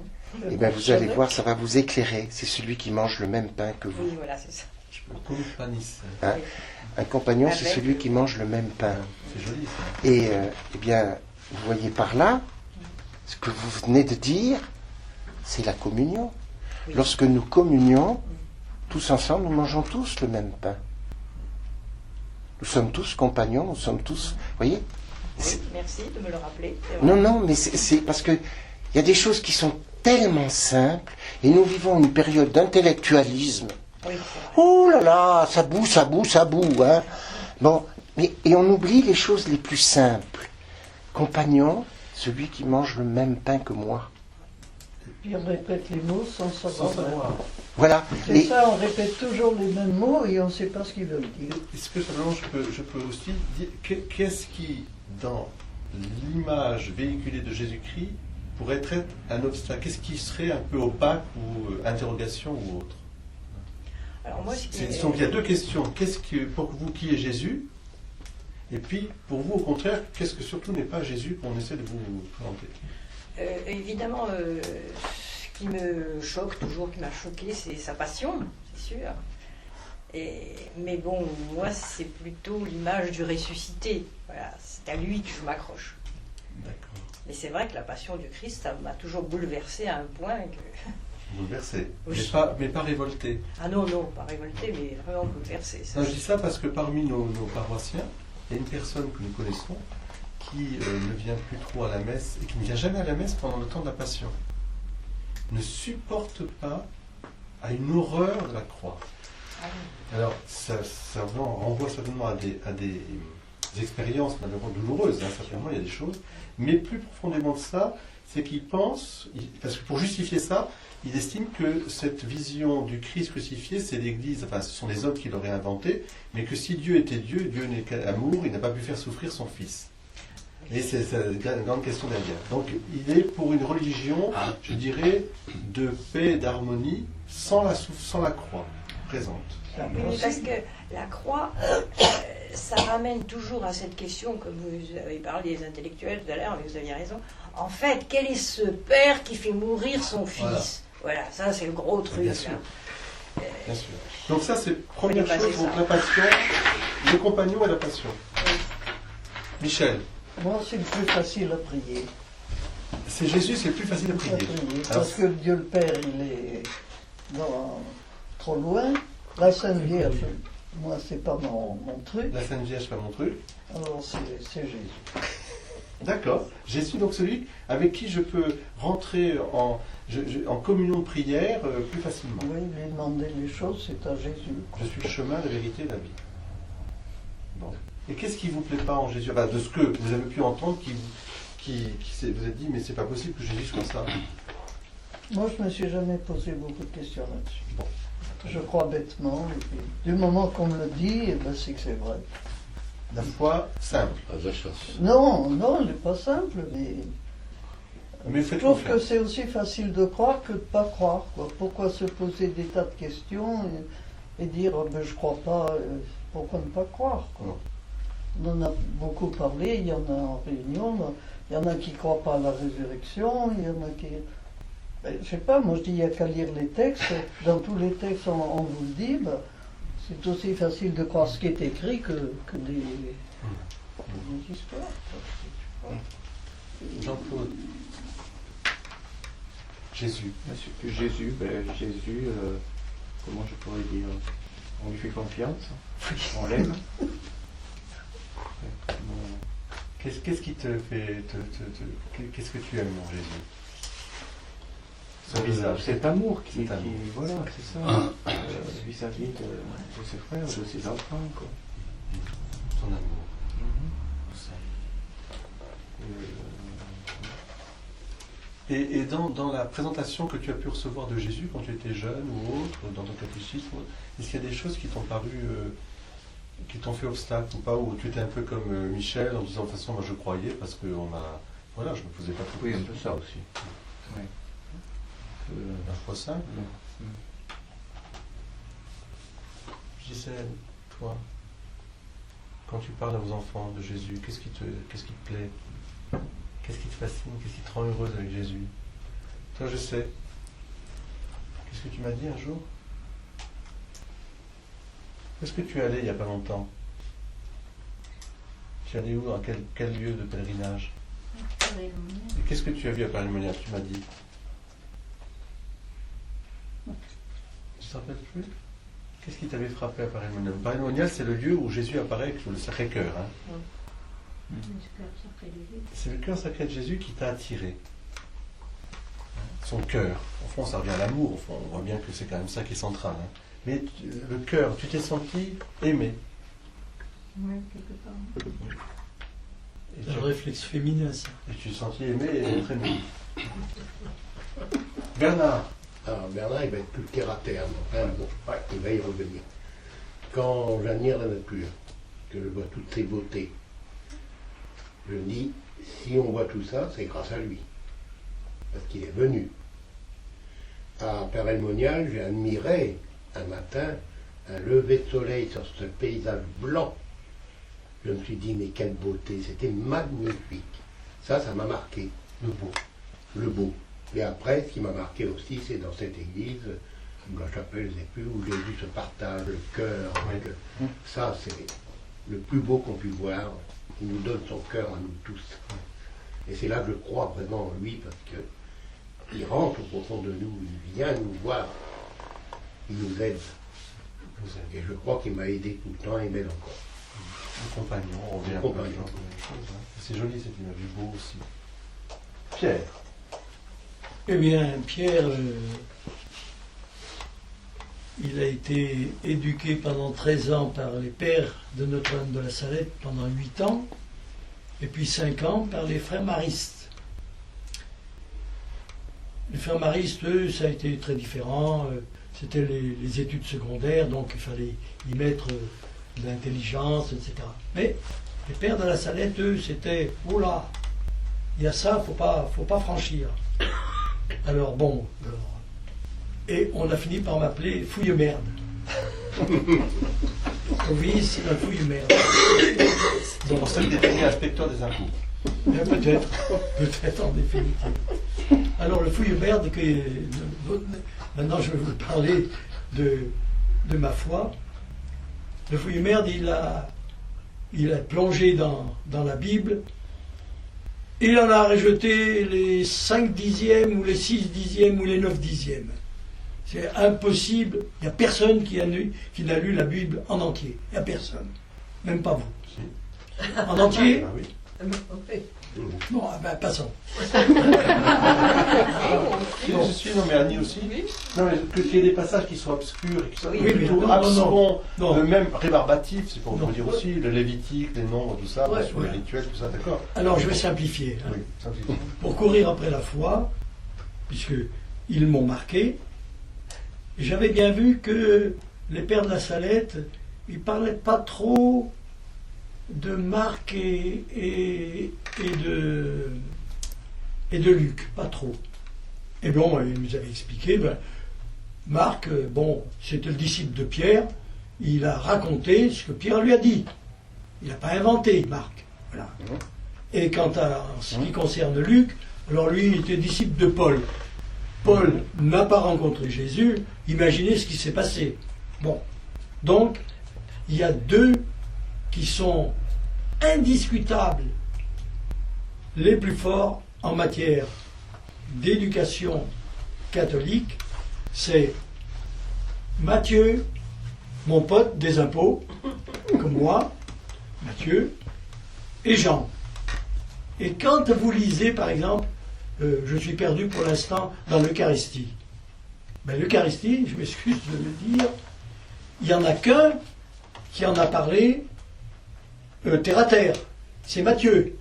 Eh bien, vous allez voir, ça va vous éclairer. C'est celui qui mange le même pain que vous. Oui, voilà, c'est ça. Hein? Un compagnon, Avec... c'est celui qui mange le même pain. C'est joli, ça. Et, eh bien, vous voyez par là, ce que vous venez de dire, c'est la communion. Oui. Lorsque nous communions, tous ensemble, nous mangeons tous le même pain. Nous sommes tous compagnons, nous sommes tous... Vous voyez? Oui, merci de me le rappeler. Non, mais c'est parce que il y a des choses qui sont tellement simples, et nous vivons une période d'intellectualisme. Oui, oh là là, ça boue, hein. Bon, et on oublie les choses les plus simples. Compagnon, celui qui mange le même pain que moi. Puis on répète les mots sans savoir. Voilà. C'est ça, on répète toujours les mêmes mots et on ne sait pas ce qu'ils veulent dire. Est-ce que simplement je peux aussi dire qu'est-ce qui, dans l'image véhiculée de Jésus-Christ, pourrait être un obstacle? Qu'est-ce qui serait un peu opaque ou interrogation ou autre? Alors moi, Donc il y a deux questions. Qu'est-ce que pour vous qui est Jésus? Et puis pour vous au contraire, qu'est-ce que surtout n'est pas Jésus qu'on essaie de vous présenter? Évidemment, ce qui me choque toujours, qui m'a choqué, c'est sa passion, c'est sûr. Mais bon, moi, c'est plutôt l'image du ressuscité. Voilà, c'est à lui que je m'accroche. D'accord. Mais c'est vrai que la passion du Christ, ça m'a toujours bouleversée à un point que... Bouleversé, oui. mais pas révolté. Ah non, pas révolté, mais vraiment bouleversé. Non, je dis ça parce que parmi nos paroissiens, il y a une personne que nous connaissons qui ne vient plus trop à la messe et qui ne vient jamais à la messe pendant le temps de la Passion. Ne supporte pas, à une horreur de la croix. Ah oui. Alors, ça renvoie certainement à des expériences malheureusement douloureuses, hein, certainement, il y a des choses, mais plus profondément de ça, c'est qu'il pense, parce que pour justifier ça, il estime que cette vision du Christ crucifié, c'est l'Église, enfin ce sont les hommes qui l'auraient inventé, mais que si Dieu était Dieu, Dieu n'est qu'amour, il n'a pas pu faire souffrir son Fils. Et c'est une grande question derrière. Donc il est pour une religion, je dirais, de paix et d'harmonie, sans la croix présente. Oui, parce que la croix, ça ramène toujours à cette question, comme vous avez parlé des intellectuels tout à l'heure, mais vous aviez raison. En fait, quel est ce père qui fait mourir son fils? Voilà, ça c'est le gros truc. Bien sûr. Là. Bien sûr. Donc ça c'est première chose, donc la passion, le compagnon et la passion. Oui. Michel. Moi, c'est le plus facile à prier. C'est Jésus, c'est le plus facile à prier. Parce que Dieu le Père, il est trop loin. La Sainte Vierge, moi, c'est pas mon truc. La Sainte Vierge, c'est pas mon truc. Alors, c'est Jésus. D'accord. Jésus, donc celui avec qui je peux rentrer en communion de prière plus facilement. Oui, lui demander les choses, c'est à Jésus. Je suis le chemin, la vérité et la vie. Bon. Et qu'est-ce qui vous plaît pas en Jésus? Enfin, de ce que vous avez pu entendre, vous êtes dit, mais c'est pas possible que Jésus soit ça. Moi, je me suis jamais posé beaucoup de questions là-dessus. Bon. Je crois bêtement. Et puis, du moment qu'on me le dit, eh ben, c'est que c'est vrai. La foi simple. Non, non, elle n'est pas simple, mais Mais je faites trouve que confiance. c'est aussi facile de croire que de ne pas croire, quoi. Pourquoi se poser des tas de questions et dire oh, ben, je crois pas, pourquoi ne pas croire, quoi. Non. On en a beaucoup parlé, il y en a en réunion, il y en a qui ne croient pas à la résurrection, il y en a qui. Ben, je sais pas, moi je dis il n'y a qu'à lire les textes, dans tous les textes on vous le dit, ben, c'est aussi facile de croire ce qui est écrit que des histoires. Quoi. Jean-Claude. Jésus. Jésus, comment je pourrais dire, on lui fait confiance, on l'aime. Qu'est-ce qui te fait. Qu'est-ce que tu aimes en Jésus? Son visage. Cet amour qui Cet amour. voilà, c'est ça, vis-à-vis de ses frères, de ses enfants, quoi. Son amour. Ça. Et dans la présentation que tu as pu recevoir de Jésus quand tu étais jeune ou autre, dans ton catéchisme, est-ce qu'il y a des choses qui t'ont paru, qui t'ont fait obstacle ou pas, ou tu étais un peu comme Michel en disant de toute façon moi je croyais parce que voilà, je me posais pas trop Oui, de un peu ça aussi. Ouais. La foi simple. Gisèle, toi, quand tu parles aux enfants de Jésus, qu'est-ce qui te plaît? Qu'est-ce qui te fascine? Qu'est-ce qui te rend heureuse avec Jésus? Toi, je sais. Qu'est-ce que tu m'as dit un jour? Où est-ce que tu es allé il n'y a pas longtemps? Tu es allé où? Dans quel lieu de pèlerinage? Et qu'est-ce que tu as vu à Paris-Monial? Tu m'as dit. Tu te rappelles plus? Qu'est-ce qui t'avait frappé à Paris-Monial? Paris-Monial, c'est le lieu où Jésus apparaît avec le Sacré-Cœur. Hein? C'est le cœur sacré de Jésus qui t'a attiré. Son cœur. Au fond, ça revient à l'amour. Au fond, on voit bien que c'est quand même ça qui est central. Hein. Mais le cœur, tu t'es senti aimé. Oui, quelque part. Et Un réflexe féminin, ça. tu t'es senti aimé et être aimé. Bernard. Alors Bernard, il va être plus terre à terre, mais enfin, bon, ouais, il va y revenir. Quand j'admire la nature, que je vois toutes ses beautés, je me dis, si on voit tout ça, c'est grâce à lui. Parce qu'il est venu. À Paray-le-Monial, j'ai admiré un matin un lever de soleil sur ce paysage blanc. Je me suis dit, mais quelle beauté, c'était magnifique. Ça m'a marqué. Le beau. Le beau. Et après, ce qui m'a marqué aussi, c'est dans cette église, ou la chapelle, je ne sais plus, où Jésus se partage le cœur. Oui. Ça, c'est le plus beau qu'on puisse voir. Il nous donne son cœur à nous tous. Et c'est là que je crois vraiment en lui, parce qu'il rentre au profond de nous, il vient nous voir, il nous aide. Et je crois qu'il m'a aidé tout le temps et m'aide encore. Le compagnon, on revient un peu à la même chose. Hein. C'est joli cette image, du beau aussi. Pierre. Eh bien, Pierre, il a été éduqué pendant 13 ans par les pères de Notre-Dame de la Salette pendant 8 ans, et puis 5 ans par les frères maristes. Les frères maristes, eux, ça a été très différent. C'était les études secondaires, donc il fallait y mettre de l'intelligence, etc. Mais les pères de la Salette, eux, c'était « Oh là, il y a ça, faut pas franchir ». Alors bon, et on a fini par m'appeler Fouille-merde. Oui, c'est un Fouille-merde. C'est pour ça que tu es devenu inspecteur des impôts. Peut-être en définitive. Alors le Fouille-merde, maintenant je vais vous parler de ma foi. Le Fouille-merde, il a plongé dans la Bible. Il en a rejeté les 5 dixièmes, ou les 6 dixièmes, ou les 9 dixièmes. C'est impossible. Il n'y a personne qui n'a lu la Bible en entier. Il n'y a personne. Même pas vous. Si. En entier? Ah oui. Bon, passons. Je suis, non mais Annie aussi. Non mais qu'il y ait des passages qui soient obscurs et qui soient Oui, plutôt mais absents, non. même rébarbatifs, c'est pour Non. vous dire aussi, le Lévitique, les nombres, tout ça, Ouais, sur ouais. les rituels, tout ça, d'accord. Alors je vais simplifier. Hein. Oui, simplifié. Pour courir après la foi, puisque ils m'ont marqué, j'avais bien vu que les pères de la Salette, ils parlaient pas trop de Marc et de Luc, pas trop. Et bon, il nous avait expliqué, Marc, c'était le disciple de Pierre, il a raconté ce que Pierre lui a dit. Il n'a pas inventé, Marc. Voilà. Et quant à ce qui concerne Luc, alors lui, il était disciple de Paul. Paul n'a pas rencontré Jésus, imaginez ce qui s'est passé. Bon, donc, il y a deux qui sont indiscutables, les plus forts en matière d'éducation catholique, c'est Matthieu, mon pote des impôts, comme moi, Matthieu, et Jean. Et quand vous lisez, par exemple, je suis perdu pour l'instant dans l'Eucharistie. L'Eucharistie, je m'excuse de le dire, il n'y en a qu'un qui en a parlé terre à terre. C'est Matthieu.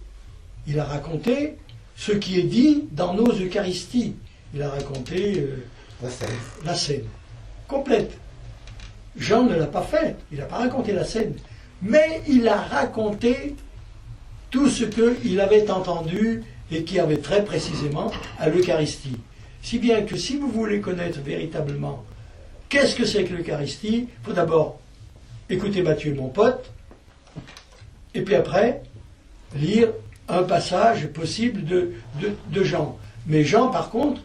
Il a raconté ce qui est dit dans nos Eucharisties. Il a raconté la scène complète. Jean ne l'a pas fait. Il n'a pas raconté la scène. Mais il a raconté tout ce qu'il avait entendu et qui avait très précisément à l'Eucharistie. Si bien que si vous voulez connaître véritablement qu'est-ce que c'est que l'Eucharistie, il faut d'abord écouter Matthieu, mon pote, et puis après, lire un passage possible de Jean. Mais Jean, par contre,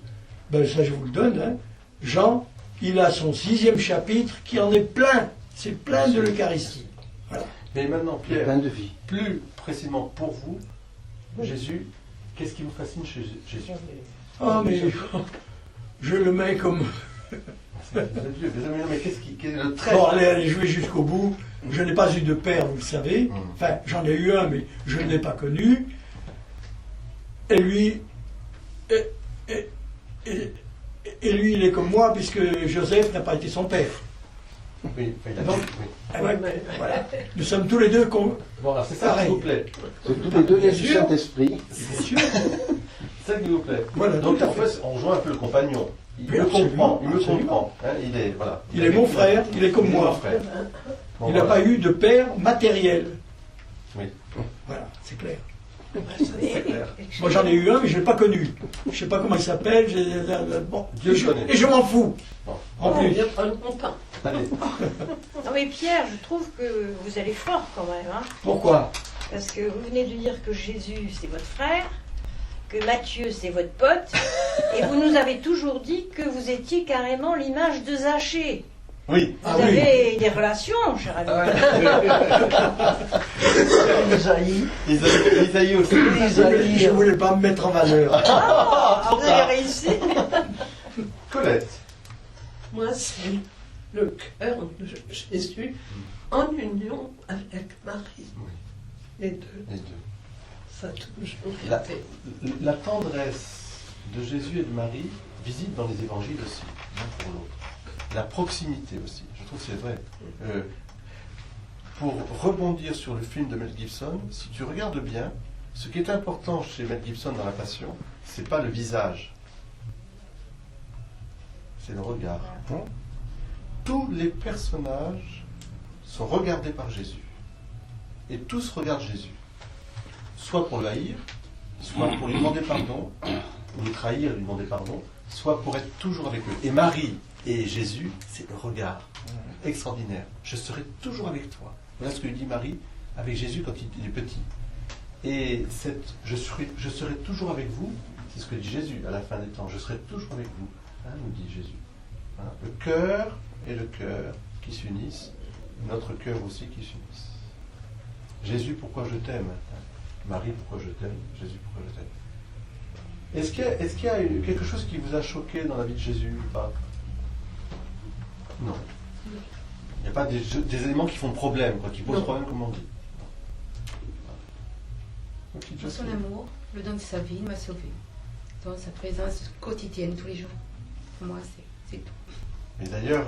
ça je vous le donne, hein, Jean, il a son 6e chapitre qui en est plein. C'est plein de l'Eucharistie. Voilà. Mais maintenant, Pierre, Plein de vie. plus précisément pour vous, Jésus, qu'est-ce qui vous fascine chez Jésus? Ah, mais je le mets comme... Vous êtes Dieu, mais quel est le trait? Bon, allez, je vais jusqu'au bout. Je n'ai pas eu de père, vous le savez. Enfin, j'en ai eu un, mais je ne l'ai pas connu. Et lui, et lui, il est comme moi, puisque Joseph n'a pas été son père. Oui, il a Donc, dit, oui. voilà. Nous sommes tous les deux... Voilà, c'est ça qui vous plaît. C'est tous les deux Bien du sûr. Saint-Esprit. Bien sûr. C'est ça qui vous plaît. Voilà, donc tout à en fait, on rejoint un peu le compagnon. Il Oui, me absolument, comprend, il me absolument. comprend. Hein, il est, voilà. Il est mon frère, il est comme Il est moi. mon frère. Bon, Il n'a voilà. pas eu de père matériel. Oui, Voilà, c'est clair. c'est clair. Moi j'en ai eu un, mais je ne l'ai pas connu. Je ne sais pas comment il s'appelle. Bon, Dieu le connaît. et je m'en fous. Bon. En plus. bien pas le content. Allez. Non mais Pierre, je trouve que vous allez fort quand même, hein, Pourquoi? parce que vous venez de dire que Jésus c'est votre frère, que Matthieu c'est votre pote, et vous nous avez toujours dit que vous étiez carrément l'image de Zachée. Oui. Vous Ah oui. avez des relations, cher ami. Isaïe. Isaïe aussi. Isaïe. Je ne voulais pas me mettre en valeur. Ah, vous avez réussi. Colette. Moi, c'est le cœur de Jésus en union avec Marie. Oui. Les deux. Les deux. Ça a toujours La, été. la tendresse de Jésus et de Marie visite dans les évangiles aussi, l'un pour l'autre. La proximité aussi, je trouve que c'est vrai. Pour rebondir sur le film de Mel Gibson, si tu regardes bien, ce qui est important chez Mel Gibson dans La Passion, c'est pas le visage, c'est le regard. Tous les personnages sont regardés par Jésus. Et tous regardent Jésus. Soit pour le haïr, soit pour lui demander pardon, ou le trahir et lui demander pardon, soit pour être toujours avec eux. Et Marie et Jésus, c'est le regard extraordinaire. Je serai toujours avec toi. Voilà ce que dit Marie avec Jésus quand il est petit. Et je serai toujours avec vous, c'est ce que dit Jésus à la fin des temps. Je serai toujours avec vous, hein, nous dit Jésus. Voilà. Le cœur et le cœur qui s'unissent, notre cœur aussi qui s'unissent. Jésus, pourquoi je t'aime? Marie, pourquoi je t'aime? Jésus, pourquoi je t'aime? Est-ce qu'il y a quelque chose qui vous a choqué dans la vie de Jésus ou pas? Non. Il n'y a pas des éléments qui font problème, quoi, qui posent problème, comme on dit. Dans son amour, le don de sa vie m'a sauvé. Dans sa présence quotidienne, tous les jours. Pour moi, c'est tout. Mais d'ailleurs,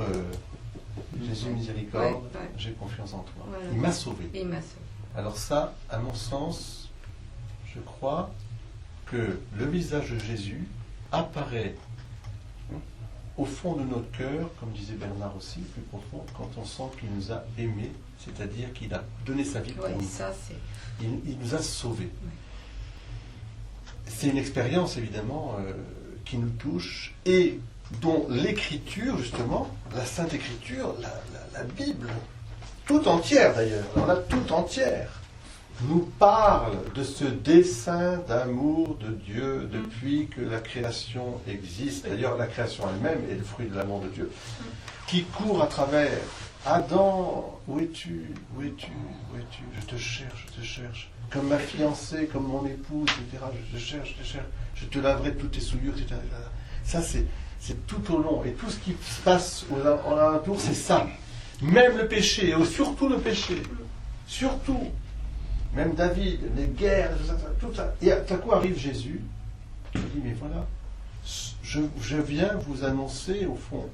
Jésus miséricorde, Ouais. j'ai confiance en toi. Voilà. Il m'a sauvé. Et il m'a sauvé. Alors ça, à mon sens, je crois que le visage de Jésus apparaît au fond de notre cœur, comme disait Bernard aussi, plus profond, quand on sent qu'il nous a aimés, c'est-à-dire qu'il a donné sa vie pour Oui, nous. ça c'est. Il nous a sauvés. C'est une expérience, évidemment, qui nous touche et dont l'écriture, justement, la Sainte Écriture, la Bible, tout entière d'ailleurs, alors là, tout entière, nous parle de ce dessein d'amour de Dieu depuis que la création existe. D'ailleurs, la création elle-même est le fruit de l'amour de Dieu, qui court à travers. Adam, où es-tu? Où es-tu? Où es-tu? Je te cherche, je te cherche. Comme ma fiancée, comme mon épouse, etc. Je te cherche, je te cherche. Je te laverai de toutes tes souillures, etc. Ça, c'est tout au long. Et tout ce qui se passe en alentour, c'est ça. Même le péché, et surtout le péché. Surtout. Même David, les guerres, tout ça. Et à coup arrive Jésus. Je dis, mais voilà, je viens vous annoncer, au fond,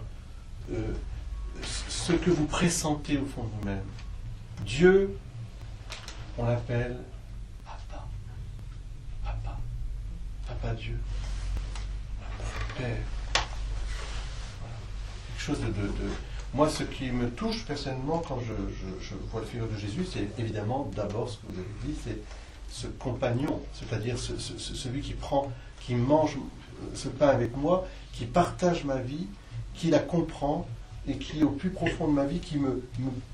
ce que vous pressentez au fond de vous-même. Dieu, on l'appelle Papa. Papa. Papa Dieu. Père. Voilà. Quelque chose de... Moi, ce qui me touche personnellement quand je vois la figure de Jésus, c'est évidemment d'abord ce que vous avez dit, c'est ce compagnon, c'est-à-dire celui qui prend, qui mange ce pain avec moi, qui partage ma vie, qui la comprend et qui, au plus profond de ma vie, qui me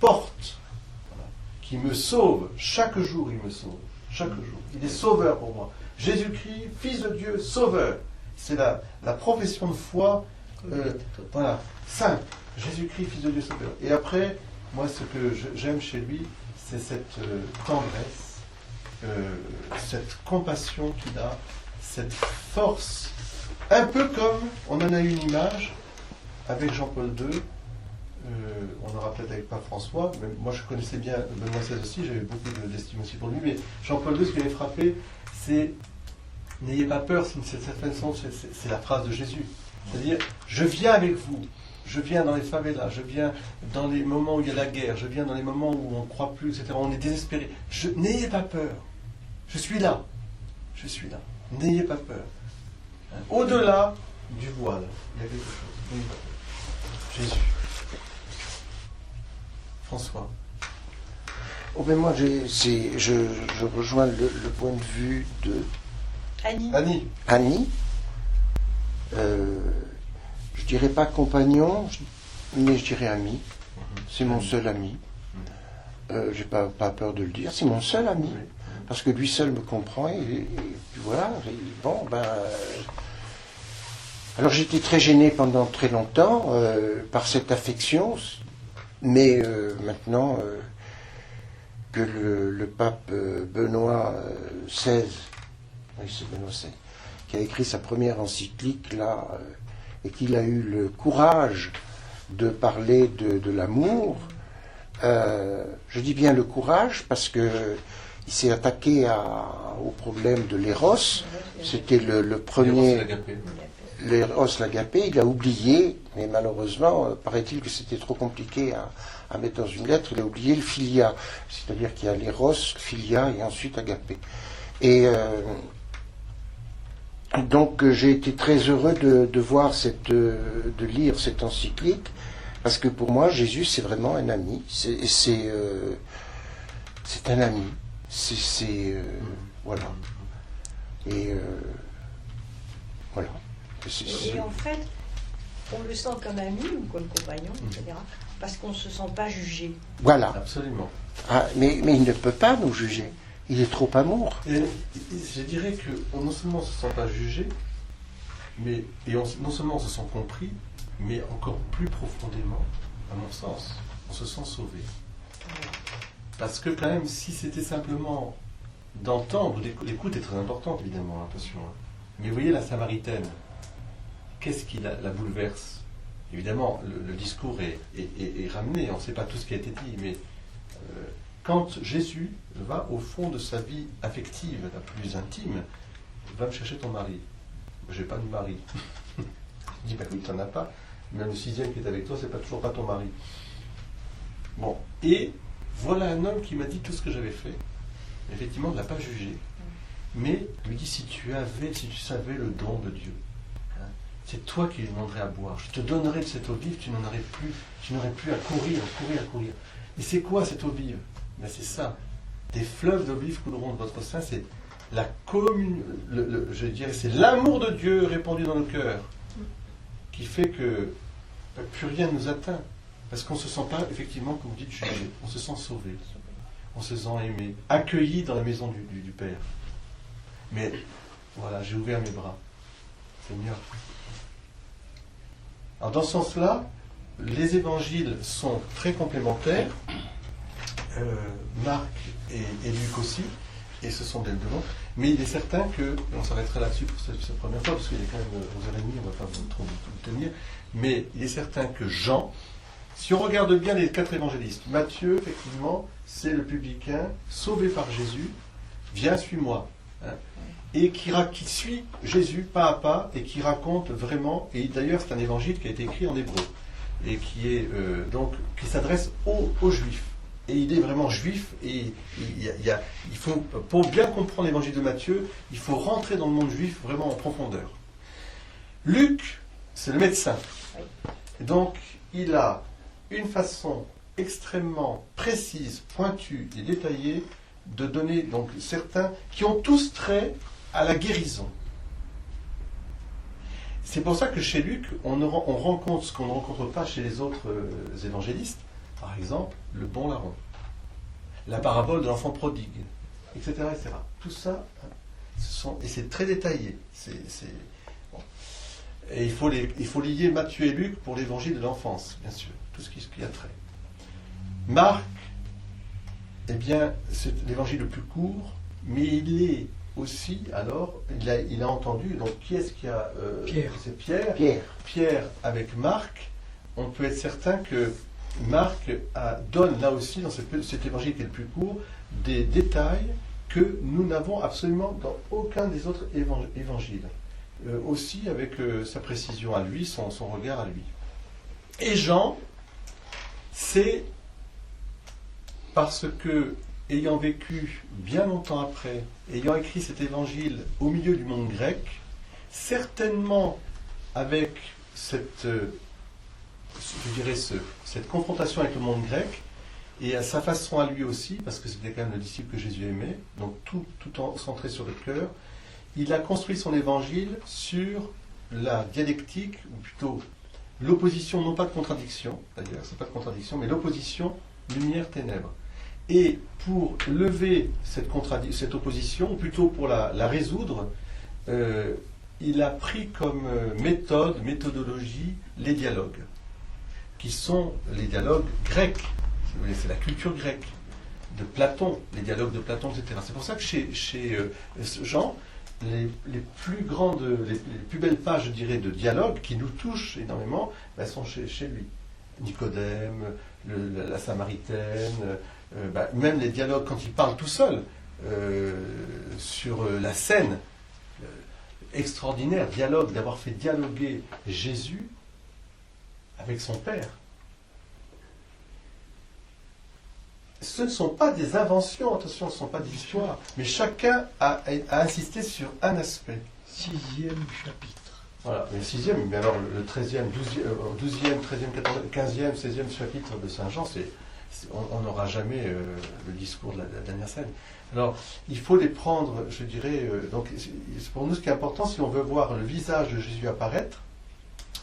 porte, voilà, qui me sauve. Chaque jour, il me sauve. Chaque jour. Il est sauveur pour moi. Jésus-Christ, Fils de Dieu, sauveur. C'est la profession de foi, voilà, simple. Jésus-Christ, Fils de Dieu, sauveur. Et après, moi, ce que j'aime chez lui, c'est cette tendresse, cette compassion qu'il a, cette force. Un peu comme, on en a eu une image avec Jean-Paul II, on aura peut-être avec Pape François, mais moi je connaissais bien Benoît XVI aussi, j'avais beaucoup d'estime aussi pour lui, mais Jean-Paul II, ce qui m'avait frappé, c'est « N'ayez pas peur », c'est la phrase de Jésus. C'est-à-dire, je viens avec vous. Je viens dans les favelas, je viens dans les moments où il y a la guerre, je viens dans les moments où on ne croit plus, etc. On est désespéré. N'ayez pas peur. Je suis là. Je suis là. N'ayez pas peur. Au-delà du voile, il y a quelque chose. N'ayez pas peur. Jésus. François. Oh ben moi, je rejoins le point de vue de Annie. Je dirais pas compagnon, mais je dirais ami. C'est mon seul ami. J'ai pas peur de le dire. C'est mon seul ami. Parce que lui seul me comprend. Et puis voilà. Et bon, ben. Alors j'étais très gêné pendant très longtemps par cette affection. Mais maintenant que le pape Benoît XVI, oui, c'est Benoît XVI, qui a écrit sa première encyclique là. Et qu'il a eu le courage de parler de l'amour. Je dis bien le courage parce que il s'est attaqué au problème de l'éros. C'était le premier. L'éros l'agapé, il a oublié, mais malheureusement, paraît-il que c'était trop compliqué à mettre dans une lettre, il a oublié le philia. C'est-à-dire qu'il y a l'éros, philia et ensuite agapé. Et donc j'ai été très heureux de voir de lire cette encyclique, parce que pour moi Jésus c'est vraiment un ami, c'est un ami, voilà, et voilà. Et en fait, on le sent comme ami ou comme compagnon, etc., parce qu'on ne se sent pas jugé. Voilà. Absolument. Ah, mais il ne peut pas nous juger. Il est trop amour. Et je dirais que non seulement on ne se sent pas jugé, non seulement on se sent compris, mais encore plus profondément, à mon sens, on se sent sauvé. Parce que quand même, si c'était simplement d'entendre, l'écoute est très importante évidemment, attention. Mais vous voyez la Samaritaine, qu'est-ce qui la bouleverse? Évidemment, le discours est ramené, on ne sait pas tout ce qui a été dit, mais quand Jésus va au fond de sa vie affective, la plus intime, va me chercher ton mari. J'ai pas de mari. Je dis, oui, tu n'en as pas. Même le 6e qui est avec toi, c'est toujours pas ton mari. Bon. Et voilà un homme qui m'a dit tout ce que j'avais fait. Effectivement, il ne l'a pas jugé. Mais il lui dit, si tu savais le don de Dieu, c'est toi qui lui demanderais à boire. Je te donnerai de cette eau vive, tu n'aurais plus à courir. Et c'est quoi cette eau vive? Ben c'est ça. Des fleuves d'eau vive couleront de votre sein, c'est la communion, je dirais, c'est l'amour de Dieu répandu dans nos cœurs qui fait que plus rien ne nous atteint. Parce qu'on ne se sent pas, effectivement, comme vous dites, jugé. On se sent sauvé. On se sent aimé, accueilli dans la maison du Père. Mais voilà, j'ai ouvert mes bras. Seigneur. Alors dans ce sens-là, les évangiles sont très complémentaires. Marc et Luc aussi, et ce sont des deux noms. Mais il est certain que, on s'arrêtera là-dessus pour cette première fois, parce qu'il est quand même 11h30, on ne va pas trop vous tenir, mais il est certain que Jean, si on regarde bien les 4 évangélistes, Matthieu, effectivement, c'est le publicain sauvé par Jésus, viens, suis-moi, hein, et qui suit Jésus pas à pas, et qui raconte vraiment, et d'ailleurs c'est un évangile qui a été écrit en hébreu, et qui est donc qui s'adresse aux Juifs. Et il est vraiment juif, et il faut, pour bien comprendre l'évangile de Matthieu, il faut rentrer dans le monde juif vraiment en profondeur. Luc, c'est le médecin. Et donc, il a une façon extrêmement précise, pointue et détaillée de donner donc certains qui ont tous trait à la guérison. C'est pour ça que chez Luc, on rencontre ce qu'on ne rencontre pas chez les autres évangélistes. Par exemple, le bon larron, la parabole de l'enfant prodigue, etc., etc. Tout ça, et c'est très détaillé. Bon. Et il faut lier Matthieu et Luc pour l'évangile de l'enfance, bien sûr, tout ce qui a trait. Marc, eh bien, c'est l'évangile le plus court, mais il est aussi, alors, il a entendu, donc qui est-ce qui a... Pierre. C'est Pierre. Pierre avec Marc, on peut être certain que Marc donne là aussi, dans cet évangile qui est le plus court, des détails que nous n'avons absolument dans aucun des autres évangiles. Aussi avec sa précision à lui, son regard à lui. Et Jean, c'est parce que, ayant vécu bien longtemps après, ayant écrit cet évangile au milieu du monde grec, certainement avec cette confrontation avec le monde grec, et à sa façon à lui aussi, parce que c'était quand même le disciple que Jésus aimait, donc tout centré sur le cœur, il a construit son évangile sur la dialectique, ou plutôt l'opposition, non pas de contradiction, d'ailleurs, c'est pas de contradiction, mais l'opposition lumière-ténèbres. Et pour lever cette opposition, ou plutôt pour la résoudre, il a pris comme méthodologie, les dialogues, qui sont les dialogues grecs. Si vous voulez, c'est la culture grecque, de Platon, les dialogues de Platon, etc. C'est pour ça que chez Jean, les plus belles pages, je dirais, de dialogue qui nous touchent énormément, sont chez lui. Nicodème, la Samaritaine, même les dialogues quand il parle tout seul sur la scène, extraordinaire dialogue d'avoir fait dialoguer Jésus avec son Père. Ce ne sont pas des inventions, attention, ce ne sont pas des histoires, mais chacun a insisté sur un aspect. 6e chapitre. Voilà, mais le 6e, mais alors le 13e, 12e, 13e, 14e, 15e, 16e chapitre de Saint Jean, on n'aura jamais le discours de la dernière scène. Alors, il faut les prendre, je dirais, donc c'est pour nous ce qui est important, si on veut voir le visage de Jésus apparaître,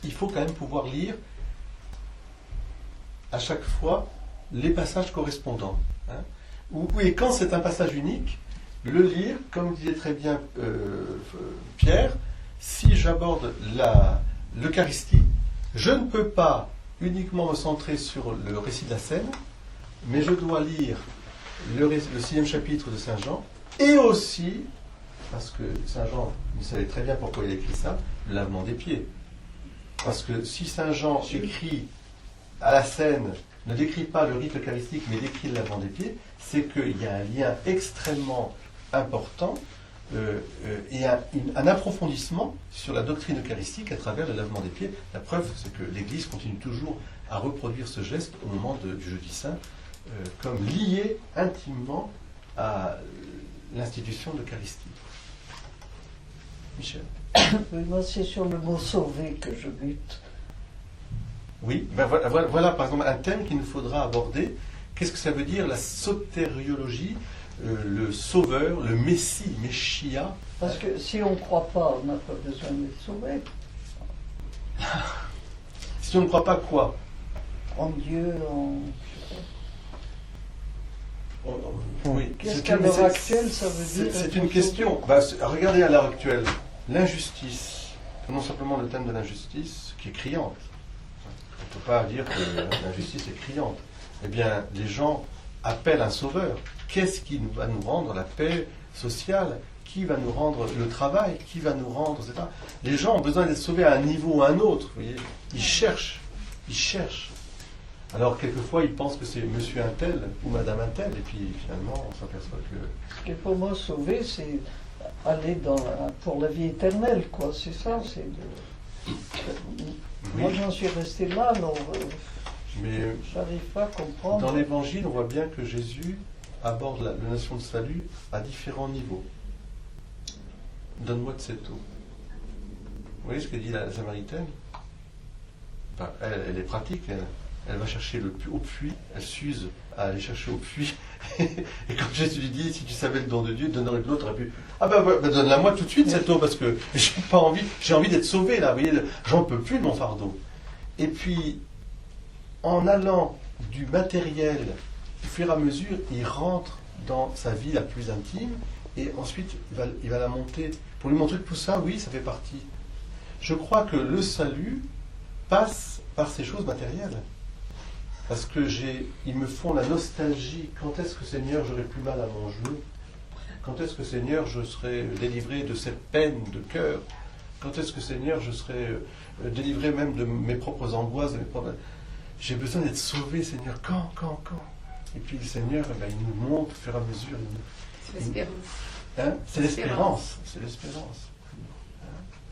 il faut quand même pouvoir lire à chaque fois les passages correspondants. Hein. Et quand c'est un passage unique, le lire, comme disait très bien Pierre, si j'aborde l'Eucharistie, je ne peux pas uniquement me centrer sur le récit de la scène, mais je dois lire le 6e chapitre de Saint Jean, et aussi, parce que Saint Jean, vous savez très bien pourquoi il a écrit ça, le lavement des pieds. Parce que si Saint Jean écrit à la scène, ne décrit pas le rite eucharistique, mais décrit le lavement des pieds, c'est qu'il y a un lien extrêmement important et un approfondissement sur la doctrine eucharistique à travers le lavement des pieds. La preuve, c'est que l'Église continue toujours à reproduire ce geste au moment du Jeudi Saint, comme lié intimement à l'institution de l'Eucharistie. Michel. Oui, moi, c'est sur le mot sauver que je bute. Oui, ben voilà par exemple un thème qu'il nous faudra aborder. Qu'est-ce que ça veut dire la sotériologie, le sauveur, le Messie, Meshia? Parce que si on ne croit pas, on n'a pas besoin d'être sauvé. Si on ne croit pas quoi? En Dieu, Oui. Qu'est-ce qu'à l'heure actuelle, ça veut dire? C'est une question. Regardez à l'heure actuelle, l'injustice, non simplement le thème de l'injustice, qui est criante. On ne peut pas dire que l'injustice est criante. Eh bien, les gens appellent un sauveur. Qu'est-ce qui va nous rendre la paix sociale? Qui va nous rendre le travail? Qui va nous rendre, etc. Les gens ont besoin d'être sauvés à un niveau ou à un autre. Vous voyez, ils cherchent. Alors, quelquefois, ils pensent que c'est monsieur un tel ou madame un tel, et puis finalement, on s'aperçoit que... Ce qui est pour moi sauver, c'est aller pour la vie éternelle, quoi. C'est ça, c'est de... Moi, j'en suis resté là, alors Mais j'arrive pas à comprendre. dans l'Évangile, on voit bien que Jésus aborde la notion de salut à différents niveaux. Donne-moi de cette eau. Vous voyez ce que dit la Samaritaine? Elle est pratique, elle va chercher au puits, elle s'use à aller chercher au puits. Et quand Jésus lui dit, si tu savais le don de Dieu, donnerais de l'autre, aurait pu... donne-la moi tout de suite cette eau, parce que j'ai envie d'être sauvé là, vous voyez, j'en peux plus de mon fardeau. Et puis, en allant du matériel, au fur et à mesure, il rentre dans sa vie la plus intime, et ensuite, il va la monter, pour lui montrer que tout ça, oui, ça fait partie. Je crois que le salut passe par ces choses matérielles. Parce que ils me font la nostalgie. Quand est-ce que, Seigneur, j'aurai plus mal à mon genou? Quand est-ce que, Seigneur, je serai délivré de cette peine de cœur? Quand est-ce que, Seigneur, je serai délivré même de mes propres angoisses, de mes propres... J'ai besoin d'être sauvé, Seigneur. Quand? Et puis le Seigneur, il nous montre au fur et à mesure. C'est l'espérance. C'est l'espérance. C'est l'espérance.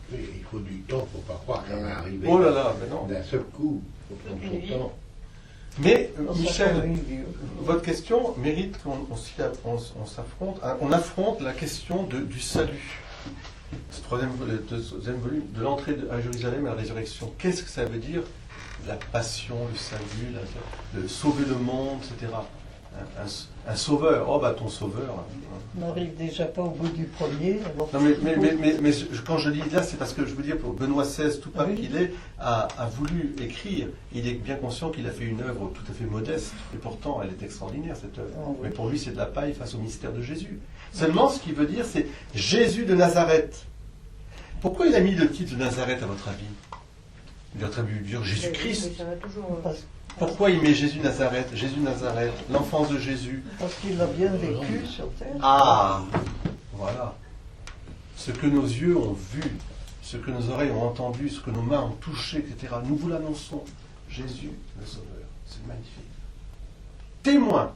Oui, il faut du temps, il ne faut pas croire qu'elle va arriver Oh là là, mais non. d'un seul coup. Il faut prendre son temps. Mais, Michel, votre question mérite qu'on s'affronte, on affronte la question du salut. Ce deuxième volume, de l'entrée à Jérusalem à la résurrection. Qu'est-ce que ça veut dire? La passion, le salut, le sauver le monde, etc. Un sauveur, ton sauveur. On n'arrive déjà pas au bout du premier. Alors Non, mais quand je lis là, c'est parce que je veux dire, pour Benoît XVI, tout pape qu'il est, a voulu écrire. Il est bien conscient qu'il a fait une œuvre tout à fait modeste, et pourtant elle est extraordinaire, cette œuvre. Ah oui. Mais pour lui, c'est de la paille face au mystère de Jésus. Seulement, ce qu'il veut dire, c'est Jésus de Nazareth. Pourquoi il a mis le titre de Nazareth, à votre avis? Il aurait pu dire Jésus-Christ. Ça va toujours... Pourquoi il met Jésus Nazareth, l'enfance de Jésus? Parce qu'il a bien vécu sur terre. Ah, voilà. Ce que nos yeux ont vu, ce que nos oreilles ont entendu, ce que nos mains ont touché, etc. Nous vous l'annonçons. Jésus, le Sauveur. C'est magnifique. Témoin.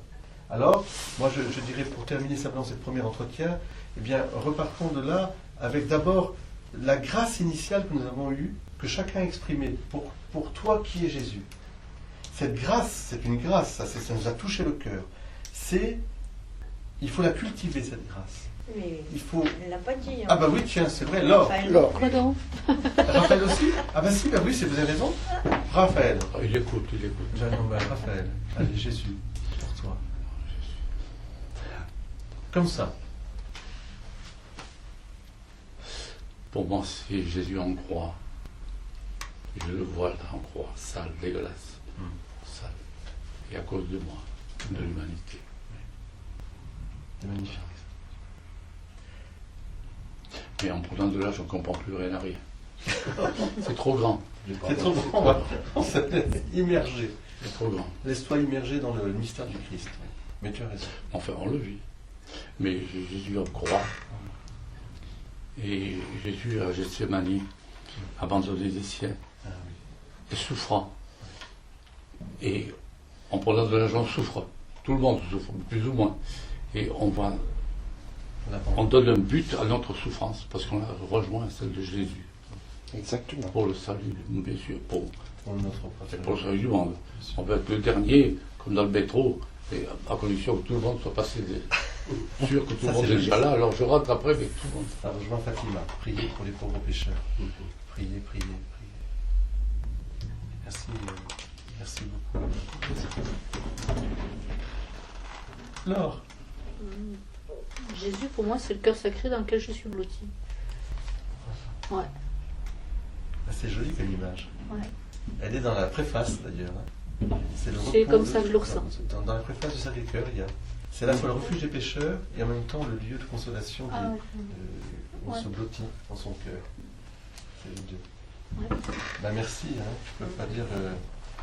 Alors, moi je dirais pour terminer simplement ce premier entretien, eh bien, repartons de là avec d'abord la grâce initiale que nous avons eue, que chacun a exprimée. Pour toi qui est Jésus. Cette grâce, c'est une grâce, ça nous a touché le cœur. Il faut la cultiver, cette grâce. Mais Il faut... il ne l'a pas dit. Ah bah oui, tiens, c'est vrai, Laure. Quoi donc? Raphaël aussi? Ah bah si, bah oui, vous avez raison. Raphaël. Il écoute. Raphaël, allez, Jésus, pour toi. Comme ça. Pour moi, c'est Jésus en croix. Je le vois là en croix, sale, dégueulasse. Sale. Et à cause de moi, de l'humanité. C'est magnifique. Mais en prenant de l'âge, je ne comprends plus rien à rien. C'est trop grand. C'est trop grand. On se laisse immerger. C'est trop grand. Laisse-toi immerger dans le mystère du Christ. Mais tu as raison. Enfin, on le vit. Mais Jésus en croix. Et Jésus à Gethsémani, abandonné des siens, et souffrant. Et en prenant de l'argent, on souffre. Tout le monde souffre, plus ou moins. Et on donne un but à notre souffrance, parce qu'on a rejoint celle de Jésus. Exactement. Pour le salut, bien sûr, pour Pour le salut du monde. On veut être le dernier, comme dans le métro, et à condition que tout le monde soit passé sûr que tout Ça, le monde c'est est déjà là, alors je rentre après avec tout le monde. Ça rejoint Fatima. Priez pour les pauvres pécheurs. Priez, priez, priez. Merci beaucoup. Laure, Jésus, pour moi, c'est le cœur sacré dans lequel je suis blotti. Ouais. C'est joli comme image. Ouais. Elle est dans la préface d'ailleurs. C'est C'est comme ça que je le ressens. Dans la préface du Sacré-Cœur, il y a. C'est à la fois le refuge des pécheurs et en même temps le lieu de consolation où on se blottit dans son cœur. C'est les deux. Ouais. Ben merci. Je ne peux pas dire.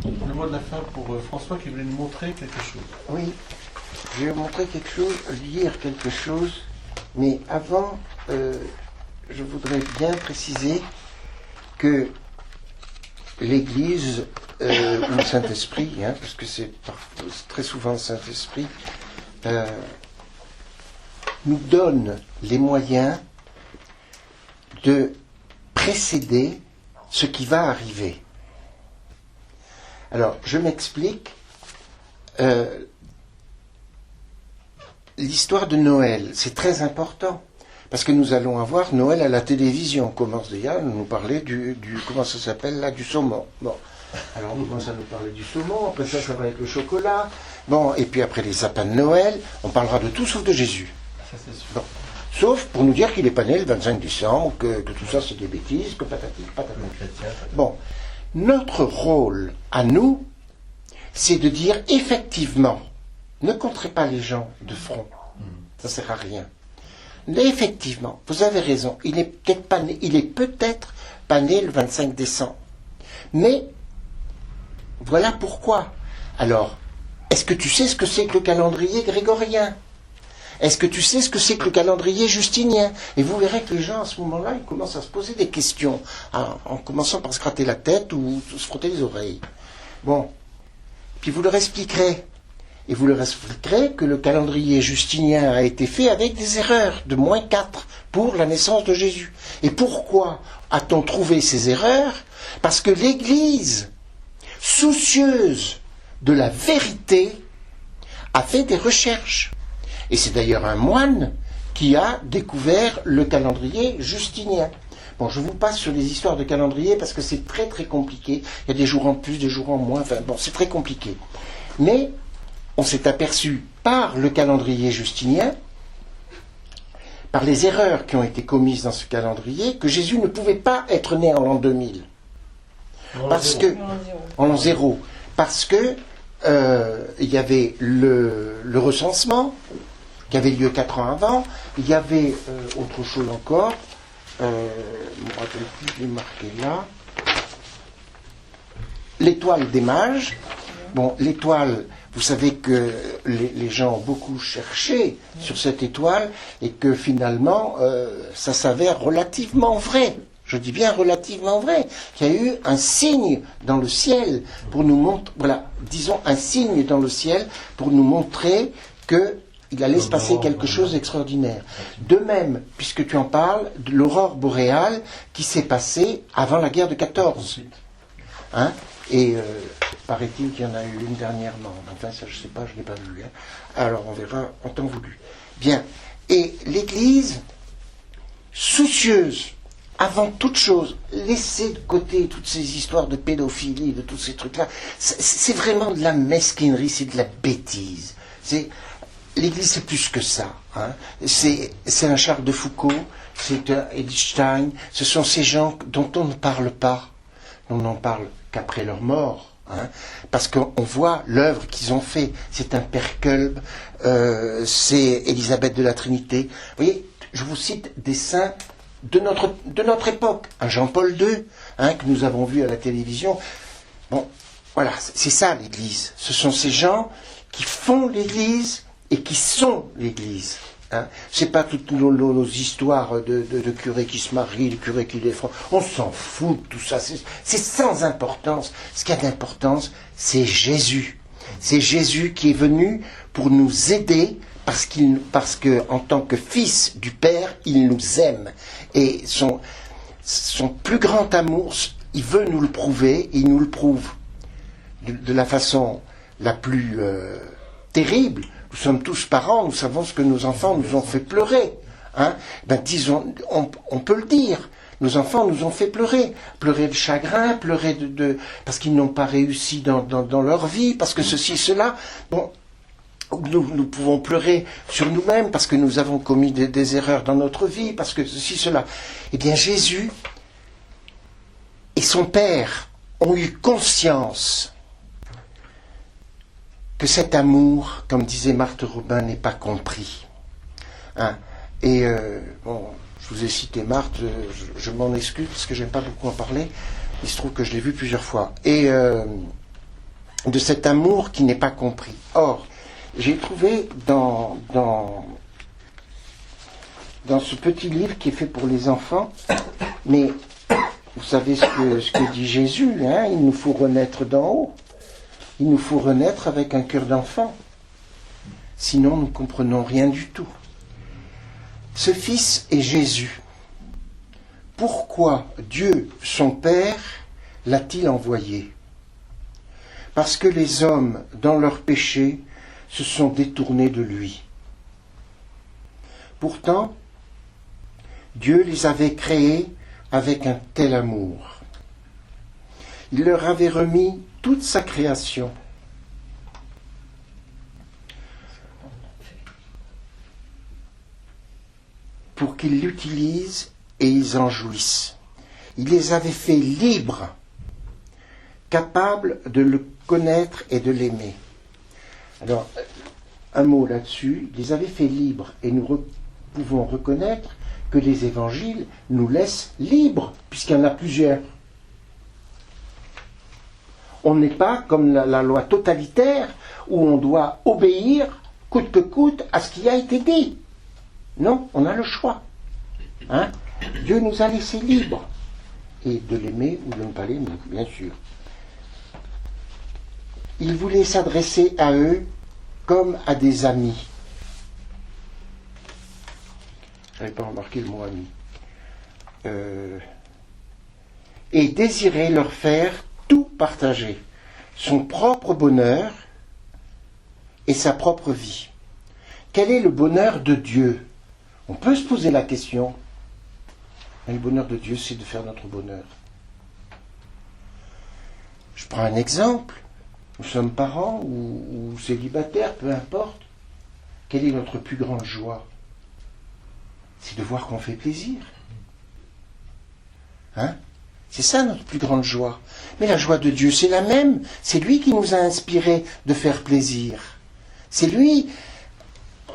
Le mot de la fin pour François qui voulait nous montrer quelque chose. Oui, je vais vous montrer quelque chose, lire quelque chose, mais avant, je voudrais bien préciser que l'Église, ou le Saint-Esprit, parce que c'est très souvent le Saint-Esprit, nous donne les moyens de précéder ce qui va arriver. Alors, je m'explique. L'histoire de Noël, c'est très important. Parce que nous allons avoir Noël à la télévision. On commence déjà à nous parler du comment ça s'appelle là, du saumon. Bon. Alors on commence à nous parler du saumon, après ça va être le chocolat. Bon, et puis après les sapins de Noël, on parlera de tout sauf de Jésus. Ça c'est sûr. Bon. Sauf pour nous dire qu'il n'est pas né le 25 décembre, que tout ça c'est des bêtises, que patati, patata. Bon. Notre rôle à nous, c'est de dire effectivement, ne compterez pas les gens de front. Ça ne sert à rien. Mais effectivement, vous avez raison, il est peut-être pas né le 25 décembre. Mais voilà pourquoi. Alors, est-ce que tu sais ce que c'est que le calendrier grégorien? Est-ce que tu sais ce que c'est que le calendrier justinien? Et vous verrez que les gens, à ce moment-là, ils commencent à se poser des questions, en commençant par se gratter la tête ou se frotter les oreilles. Bon, puis vous leur expliquerez. Et vous leur expliquerez que le calendrier justinien a été fait avec des erreurs de -4 pour la naissance de Jésus. Et pourquoi a-t-on trouvé ces erreurs? Parce que l'Église, soucieuse de la vérité, a fait des recherches. Et c'est d'ailleurs un moine qui a découvert le calendrier justinien. Bon, je vous passe sur les histoires de calendrier parce que c'est très très compliqué. Il y a des jours en plus, des jours en moins, enfin bon, c'est très compliqué. Mais on s'est aperçu par le calendrier justinien, par les erreurs qui ont été commises dans ce calendrier, que Jésus ne pouvait pas être né en l'an 2000. Parce que, en l'an 0. Parce que il y avait le recensement, qui avait lieu 4 ans avant. Il y avait autre chose encore. Je ne me rappelle plus, je l'ai marqué là. L'étoile des mages. Bon, l'étoile, vous savez que les gens ont beaucoup cherché sur cette étoile et que finalement, ça s'avère relativement vrai. Je dis bien relativement vrai. Qu'il y a eu un signe dans le ciel pour nous montrer, voilà, disons un signe dans le ciel pour nous montrer qu'il allait se passer quelque chose d'extraordinaire. De même, puisque tu en parles, de l'aurore boréale qui s'est passée avant la guerre de 14. Hein? Et paraît-il qu'il y en a eu une dernièrement. Enfin, ça, je ne sais pas, je ne l'ai pas vu. Hein. Alors, on verra en temps voulu. Bien. Et l'Église, soucieuse, avant toute chose, laisser de côté toutes ces histoires de pédophilie, de tous ces trucs-là, c'est vraiment de la mesquinerie, c'est de la bêtise. L'Église, c'est plus que ça. Hein. C'est un Charles de Foucault, c'est un Edith Stein, ce sont ces gens dont on ne parle pas. On n'en parle qu'après leur mort. Hein, parce qu'on voit l'œuvre qu'ils ont fait. C'est un Père Kolb, c'est Élisabeth de la Trinité. Vous voyez, je vous cite des saints de notre époque. Un Jean-Paul II, hein, que nous avons vu à la télévision. Bon, voilà, c'est ça l'Église. Ce sont ces gens qui font l'Église et qui sont l'Église. Hein. C'est pas toutes nos histoires de curés qui se marient, de curés qui défendent. On s'en fout de tout ça. C'est sans importance. Ce qui a d'importance, c'est Jésus. C'est Jésus qui est venu pour nous aider parce que en tant que fils du Père, il nous aime. Et son plus grand amour, il veut nous le prouver, et il nous le prouve de la façon la plus terrible. Vous nous sommes tous parents, nous savons ce que nos enfants nous ont fait pleurer. Hein? Ben, disons, on peut le dire. Nos enfants nous ont fait pleurer. Pleurer de chagrin, pleurer parce qu'ils n'ont pas réussi dans leur vie, parce que ceci, cela. Bon, nous pouvons pleurer sur nous-mêmes parce que nous avons commis des erreurs dans notre vie, parce que ceci, cela. Eh bien, Jésus et son Père ont eu conscience que cet amour, comme disait Marthe Robin, n'est pas compris. Hein? Et bon, je vous ai cité Marthe, je m'en excuse parce que j'aime pas beaucoup en parler. Il se trouve que je l'ai vu plusieurs fois. Et de cet amour qui n'est pas compris. Or, j'ai trouvé dans ce petit livre qui est fait pour les enfants, mais vous savez ce que dit Jésus, hein, il nous faut renaître d'en haut. Il nous faut renaître avec un cœur d'enfant. Sinon, nous ne comprenons rien du tout. Ce Fils est Jésus. Pourquoi Dieu, son Père, l'a-t-il envoyé? Parce que les hommes, dans leur péché, se sont détournés de lui. Pourtant, Dieu les avait créés avec un tel amour. Il leur avait remis toute sa création. Pour qu'ils l'utilisent et ils en jouissent. Il les avait fait libres, capables de le connaître et de l'aimer. Alors, un mot là-dessus, il les avait fait libres, et nous pouvons reconnaître que les évangiles nous laissent libres, puisqu'il y en a plusieurs. On n'est pas comme la loi totalitaire, où on doit obéir, coûte que coûte, à ce qui a été dit. Non, on a le choix. Hein? Dieu nous a laissés libres. Et de l'aimer ou de ne pas l'aimer, bien sûr. Il voulait s'adresser à eux comme à des amis. Je n'avais pas remarqué le mot ami. Et désirait leur faire tout partager. Son propre bonheur et sa propre vie. Quel est le bonheur de Dieu? On peut se poser la question. Mais le bonheur de Dieu, c'est de faire notre bonheur. Je prends un exemple. Nous sommes parents ou célibataires, peu importe. Quelle est notre plus grande joie? C'est de voir qu'on fait plaisir. Hein? C'est ça notre plus grande joie. Mais la joie de Dieu, c'est la même. C'est lui qui nous a inspirés de faire plaisir. C'est lui.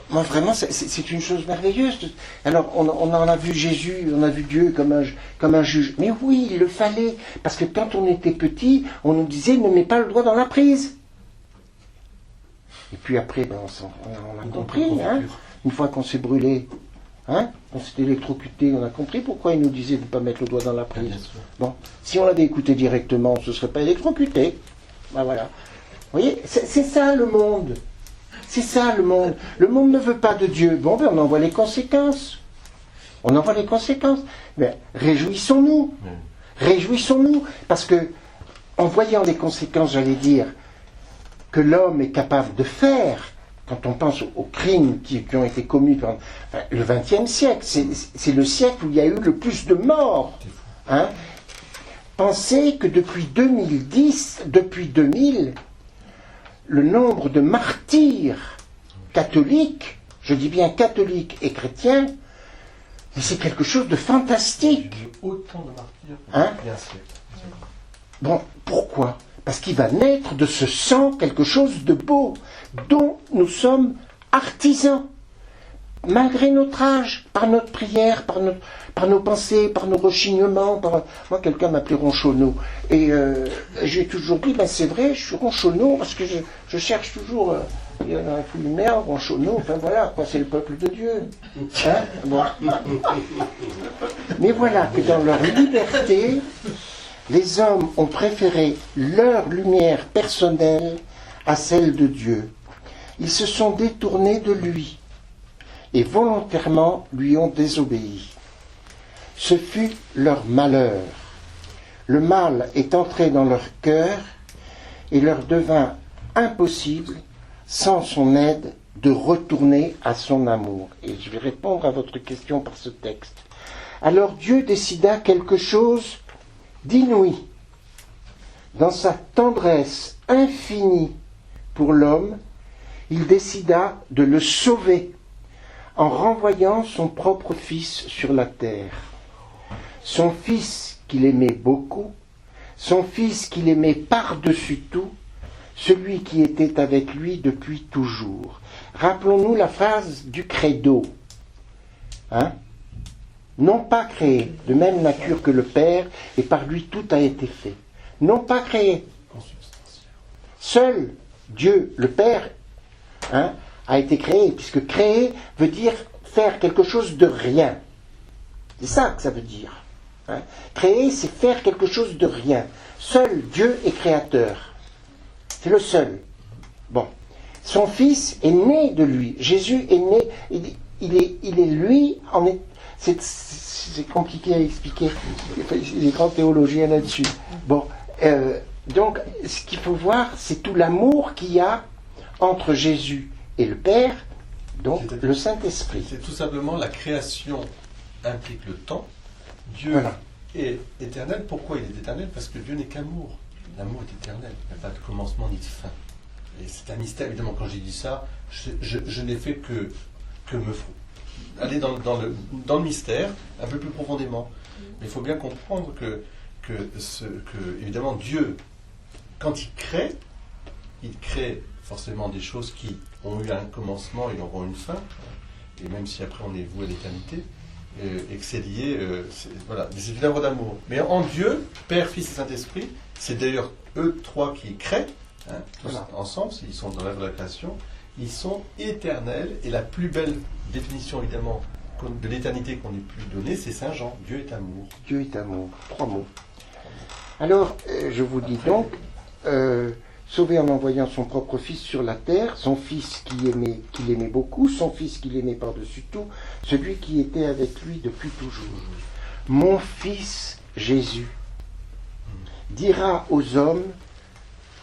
Moi, vraiment, c'est une chose merveilleuse. Alors, on en a vu Jésus, on a vu Dieu comme un juge. Mais oui, il le fallait. Parce que quand on était petit, on nous disait, ne mets pas le doigt dans la prise. Et puis après, ben, on a compris. Hein, une fois qu'on s'est brûlé, hein, on s'est électrocuté, on a compris pourquoi il nous disait de ne pas mettre le doigt dans la prise. Bon, si on l'avait écouté directement, on ne se serait pas électrocuté. Ben voilà. Vous voyez, c'est ça le monde. C'est ça le monde. Le monde ne veut pas de Dieu. Bon, ben on en voit les conséquences. On en voit les conséquences. Mais réjouissons-nous. Réjouissons-nous. Parce que, en voyant les conséquences, j'allais dire, que l'homme est capable de faire, quand on pense aux crimes qui ont été commis pendant le XXe siècle, c'est le siècle où il y a eu le plus de morts. Hein? Pensez que depuis 2000, le nombre de martyrs catholiques, je dis bien catholiques et chrétiens, mais c'est quelque chose de fantastique. Autant de martyrs hein? il y a un siècle. Bon, pourquoi? Parce qu'il va naître de ce sang quelque chose de beau, dont nous sommes artisans. Malgré notre âge, par notre prière, par nos pensées, par nos rechignements. Moi, quelqu'un m'appelait ronchonneau. Et j'ai toujours dit, ben c'est vrai, je suis ronchonneau, parce que je cherche toujours... il y en a un fou de merde, ronchonneau, enfin voilà, quoi, c'est le peuple de Dieu. Hein, bon. Mais voilà que dans leur liberté, les hommes ont préféré leur lumière personnelle à celle de Dieu. Ils se sont détournés de lui et volontairement lui ont désobéi. Ce fut leur malheur. Le mal est entré dans leur cœur et leur devint impossible sans son aide de retourner à son amour. Et je vais répondre à votre question par ce texte. Alors Dieu décida quelque chose d'inouï. Dans sa tendresse infinie pour l'homme, il décida de le sauver en renvoyant son propre fils sur la terre. Son fils qu'il aimait beaucoup, son fils qu'il aimait par-dessus tout, celui qui était avec lui depuis toujours. Rappelons-nous la phrase du credo. Non pas créé, de même nature que le Père, et par lui tout a été fait. Non pas créé. Seul Dieu, le Père, a été créé, puisque créer veut dire faire quelque chose de rien. C'est ça que ça veut dire. Créer, c'est faire quelque chose de rien. Seul Dieu est créateur. C'est le seul. Bon. Son Fils est né de lui. Jésus est né, il est lui, c'est compliqué à expliquer. Il y a des grands théologiens là-dessus. Bon. Donc, ce qu'il faut voir, c'est tout l'amour qu'il y a entre Jésus et le Père, donc le Saint-Esprit. C'est tout simplement la création implique le temps. Dieu est éternel. Pourquoi il est éternel? Parce que Dieu n'est qu'amour. L'amour est éternel. Il n'y a pas de commencement ni de fin. Et c'est un mystère. Évidemment, quand j'ai dit ça, je n'ai fait que aller dans le mystère un peu plus profondément. Mais il faut bien comprendre que évidemment, Dieu, quand il crée forcément des choses qui ont eu un commencement et auront une fin. Et même si après on est voué à l'éternité, et que c'est lié, c'est une œuvre d'amour. Mais en Dieu, Père, Fils et Saint-Esprit, c'est d'ailleurs eux trois qui créent, ensemble, ils sont dans l'œuvre de la création, ils sont éternels, et la plus belle définition évidemment de l'éternité qu'on ait pu donner, c'est Saint Jean, Dieu est amour. Dieu est amour, 3 mots. Alors, je vous dis donc, sauvé en envoyant son propre Fils sur la terre, son Fils qu'il aimait beaucoup, son Fils qu'il aimait par-dessus tout, celui qui était avec lui depuis toujours. Mon Fils Jésus dira aux hommes,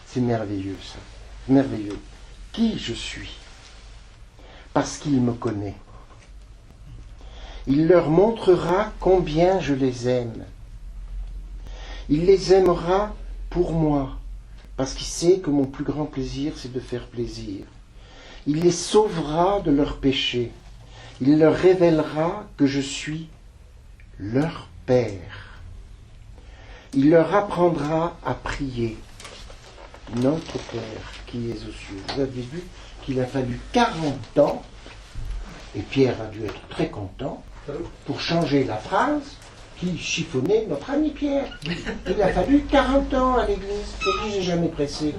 c'est merveilleux ça, merveilleux, qui je suis, parce qu'il me connaît. Il leur montrera combien je les aime. Il les aimera pour moi, parce qu'il sait que mon plus grand plaisir, c'est de faire plaisir. Il les sauvera de leurs péchés. Il leur révélera que je suis leur Père. Il leur apprendra à prier. Notre Père qui es aux cieux. Vous avez vu qu'il a fallu 40 ans, et Pierre a dû être très content, pour changer la phrase qui chiffonnait notre ami Pierre. Il a fallu 40 ans à l'église. L'église n'est jamais pressée.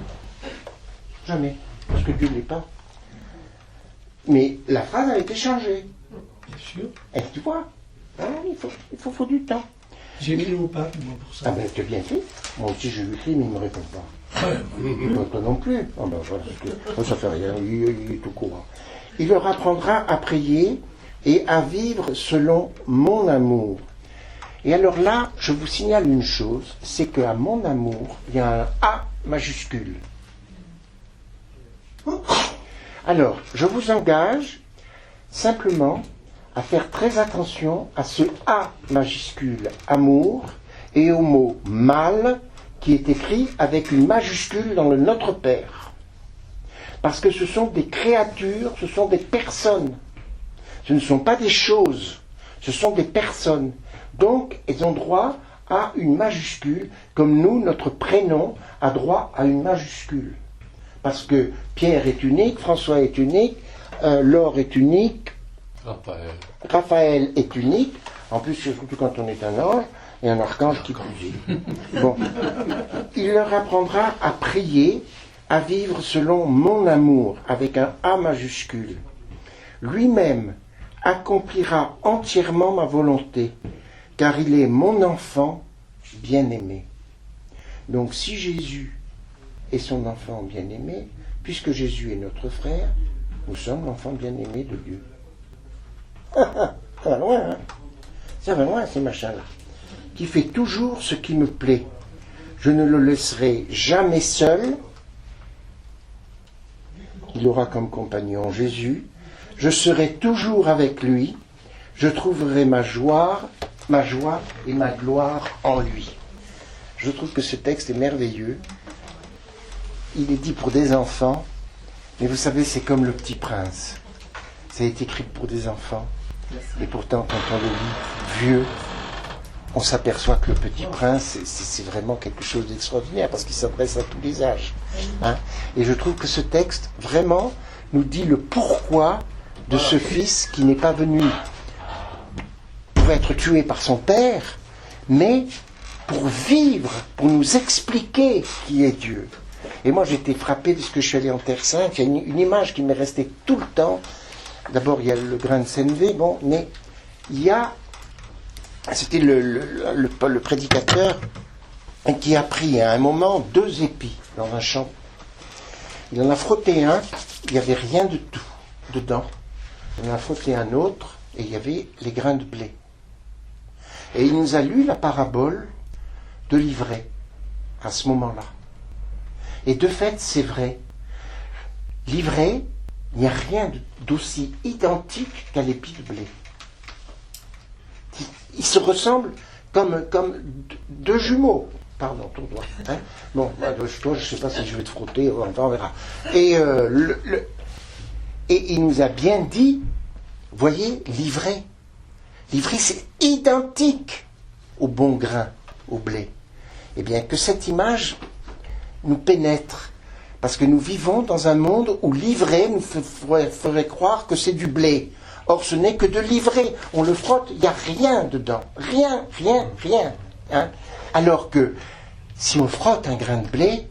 Jamais. Parce que Dieu ne l'est pas. Mais la phrase a été changée. Bien sûr. Et tu vois, il faut du temps. J'ai mis le mot pape, moi, pour ça. Ah ben, tu as bien fait. Moi aussi, je lui écris, mais il ne me répond pas. Toi non plus. Ah ben, voilà, ça fait rien, il est tout courant. Il leur apprendra à prier et à vivre selon mon amour. Et alors là, je vous signale une chose, c'est qu'à mon amour, il y a un A majuscule. Alors, je vous engage simplement à faire très attention à ce A majuscule, amour, et au mot mal, qui est écrit avec une majuscule dans le Notre Père. Parce que ce sont des créatures, ce sont des personnes. Ce ne sont pas des choses, ce sont des personnes. Donc, elles ont droit à une majuscule, comme nous, notre prénom a droit à une majuscule. Parce que Pierre est unique, François est unique, Laure est unique, Raphaël est unique, en plus, surtout quand on est un ange, et un archange qui plus est. Bon. Il leur apprendra à prier, à vivre selon mon amour, avec un A majuscule. Lui-même accomplira entièrement ma volonté, car il est mon enfant bien-aimé. Donc si Jésus est son enfant bien-aimé, puisque Jésus est notre frère, nous sommes l'enfant bien-aimé de Dieu. Ça va loin, hein? Ça va loin, ces machins-là. Qui fait toujours ce qui me plaît. Je ne le laisserai jamais seul. qu'il aura comme compagnon, Jésus. Je serai toujours avec lui. Je trouverai ma joie et ma gloire en lui. Je trouve que ce texte est merveilleux. Il est dit pour des enfants, mais vous savez, c'est comme le Petit Prince. Ça a été écrit pour des enfants. Et pourtant, quand on le lit vieux, on s'aperçoit que le Petit Prince, c'est vraiment quelque chose d'extraordinaire, parce qu'il s'adresse à tous les âges. Hein. Et je trouve que ce texte, vraiment, nous dit le pourquoi de ce fils qui n'est pas venu pour être tué par son père, mais pour vivre, pour nous expliquer qui est Dieu. Et moi, j'ai été frappé de ce que je suis allé en Terre Sainte. Il y a une image qui m'est restée tout le temps. D'abord, il y a le grain de sénévé, bon, mais il y a... C'était le prédicateur qui a pris à un moment 2 épis dans un champ. Il en a frotté un, il n'y avait rien de tout dedans. Il en a frotté un autre, et il y avait les grains de blé. Et il nous a lu la parabole de l'ivraie, à ce moment-là. Et de fait, c'est vrai. L'ivraie, il n'y a rien d'aussi identique qu'à l'épi de blé. Ils se ressemblent comme 2 jumeaux. Pardon, ton doigt. Hein. Bon, toi, je ne sais pas si je vais te frotter, on verra. Et il nous a bien dit, voyez, l'ivraie. L'ivraie, c'est identique au bon grain, au blé. Eh bien, que cette image nous pénètre. Parce que nous vivons dans un monde où l'ivraie nous ferait croire que c'est du blé. Or, ce n'est que de l'ivraie. On le frotte, il n'y a rien dedans. Rien. Hein. Alors que, si on frotte un grain de blé,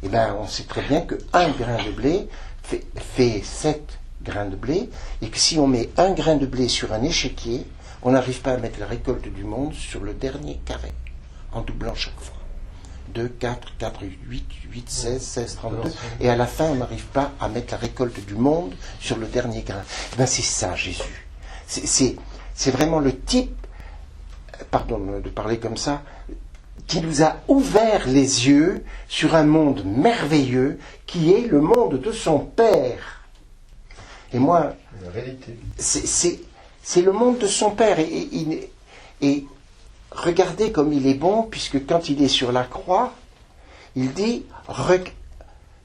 eh ben, on sait très bien qu'un grain de blé fait 7 grains de blé, et que si on met un grain de blé sur un échiquier, on n'arrive pas à mettre la récolte du monde sur le dernier carré, en doublant chaque fois. 2, 4, 8, 16, 16, 32, et à la fin, on n'arrive pas à mettre la récolte du monde sur le dernier grain. Eh bien, c'est ça, Jésus. C'est vraiment le type, pardon de parler comme ça, qui nous a ouvert les yeux sur un monde merveilleux qui est le monde de son Père. Et moi, la réalité. C'est le monde de son Père. Et regardez comme il est bon, puisque quand il est sur la croix, il dit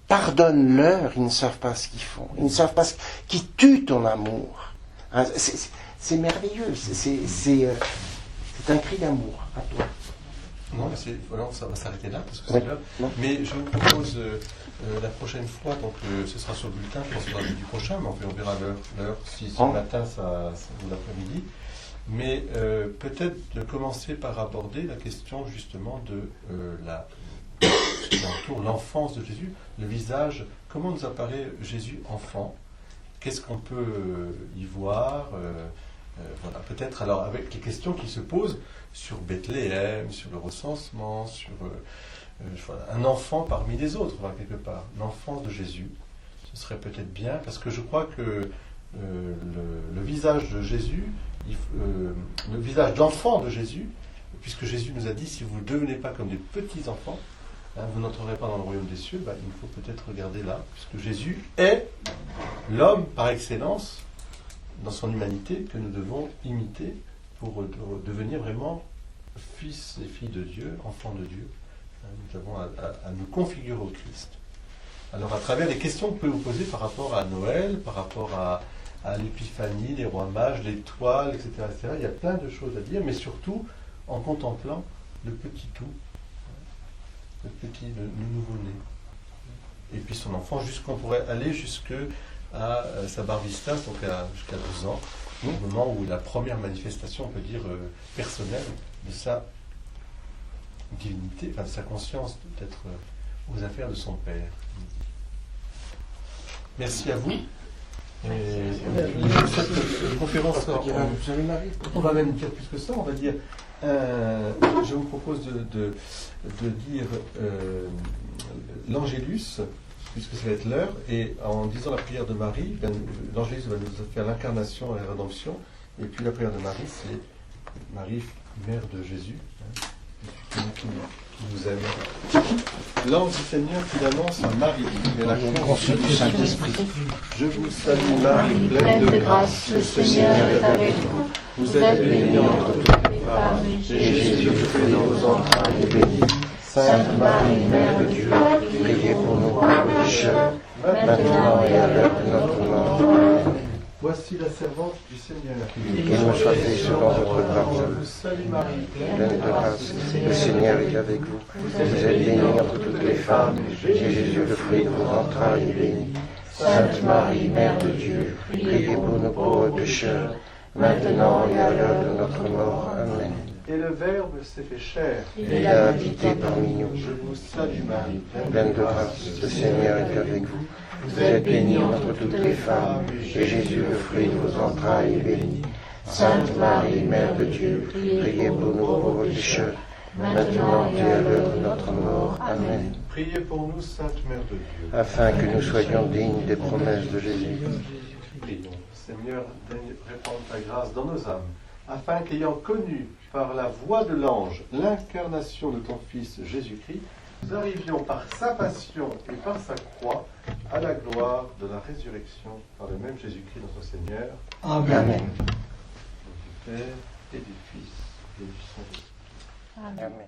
pardonne-leur, ils ne savent pas ce qu'ils font. Ils ne savent pas qui tue ton amour. Hein, c'est merveilleux. C'est un cri d'amour à toi. Non, mais voilà, ça va s'arrêter là, parce que c'est l'heure. Mais je vous propose la prochaine fois, donc ce sera sur le bulletin, je pense que ce sera le jeudi prochain, mais on verra l'heure, si ce matin ou l'après-midi. Mais peut-être de commencer par aborder la question justement de l'enfance de Jésus, le visage, comment nous apparaît Jésus enfant, qu'est-ce qu'on peut y voir, voilà, peut-être alors avec les questions qui se posent sur Bethléem, sur le recensement, sur voilà, un enfant parmi les autres, voilà, quelque part, l'enfance de Jésus, ce serait peut-être bien, parce que je crois que le visage de Jésus, le visage d'enfant de Jésus, puisque Jésus nous a dit, si vous ne devenez pas comme des petits enfants, hein, vous n'entrerez pas dans le royaume des cieux, il faut peut-être regarder là, puisque Jésus est l'homme par excellence, dans son humanité, que nous devons imiter pour devenir vraiment fils et filles de Dieu, enfants de Dieu. Nous avons à nous configurer au Christ. Alors à travers les questions que vous pouvez vous poser par rapport à Noël, par rapport à l'épiphanie, les rois mages, l'étoile, etc., il y a plein de choses à dire, mais surtout en contemplant le petit tout, le nouveau-né. Et puis son enfant, jusqu'on pourrait aller jusqu'à sa bar vista, donc jusqu'à 2 ans, au moment où la première manifestation, on peut dire, personnelle de sa divinité, enfin de sa conscience d'être aux affaires de son Père. Merci à vous. Cette conférence, on va même dire plus que ça, on va dire, je vous propose de dire l'Angélus, puisque ça va être l'heure, et en disant la prière de Marie, l'Angélus va nous faire l'incarnation et la rédemption, et puis la prière de Marie, c'est Marie, mère de Jésus, hein, qui nous aime. L'ange du Seigneur qui l'annonce à Marie, et la Conçue du Saint-Esprit. Je vous salue Marie, pleine de grâce, le Seigneur est avec vous. Vous êtes bénie entre toutes les femmes, et Jésus, le fruit de vos entrailles, est béni. Sainte Marie, Mère de Dieu, priez pour nous pauvres pécheurs, maintenant et à l'heure de notre mort. Amen. Voici la servante du Seigneur. Qu'il nous soit fait selon votre parole. Je vous salue Marie, Pleine de grâce, le Seigneur est avec vous. Vous êtes bénie entre toutes les femmes, et Jésus, le fruit de vos entrailles, est béni. Sainte Marie, Mère de Dieu, priez pour nous pauvres pécheurs, maintenant et à l'heure de notre mort. Amen. Et le Verbe s'est fait chair. Il a habité parmi nous. Je vous salue Marie, Pleine de grâce, le Seigneur est avec vous. Vous êtes bénie entre toutes les femmes, et Jésus, le fruit de vos entrailles, est béni. Sainte Marie, Mère de Dieu, priez pour nous pauvres pécheurs, maintenant et à l'heure de notre mort. Amen. Priez pour nous, Sainte Mère de Dieu. Afin que nous soyons dignes des promesses de Jésus. Prions. Seigneur, daigne répandre ta grâce dans nos âmes, afin qu'ayant connu par la voix de l'ange l'incarnation de ton Fils Jésus-Christ, nous arrivions par sa passion et par sa croix à la gloire de la résurrection par le même Jésus-Christ notre Seigneur. Amen. Amen. Du Père et du Fils et du Saint-Esprit. Amen.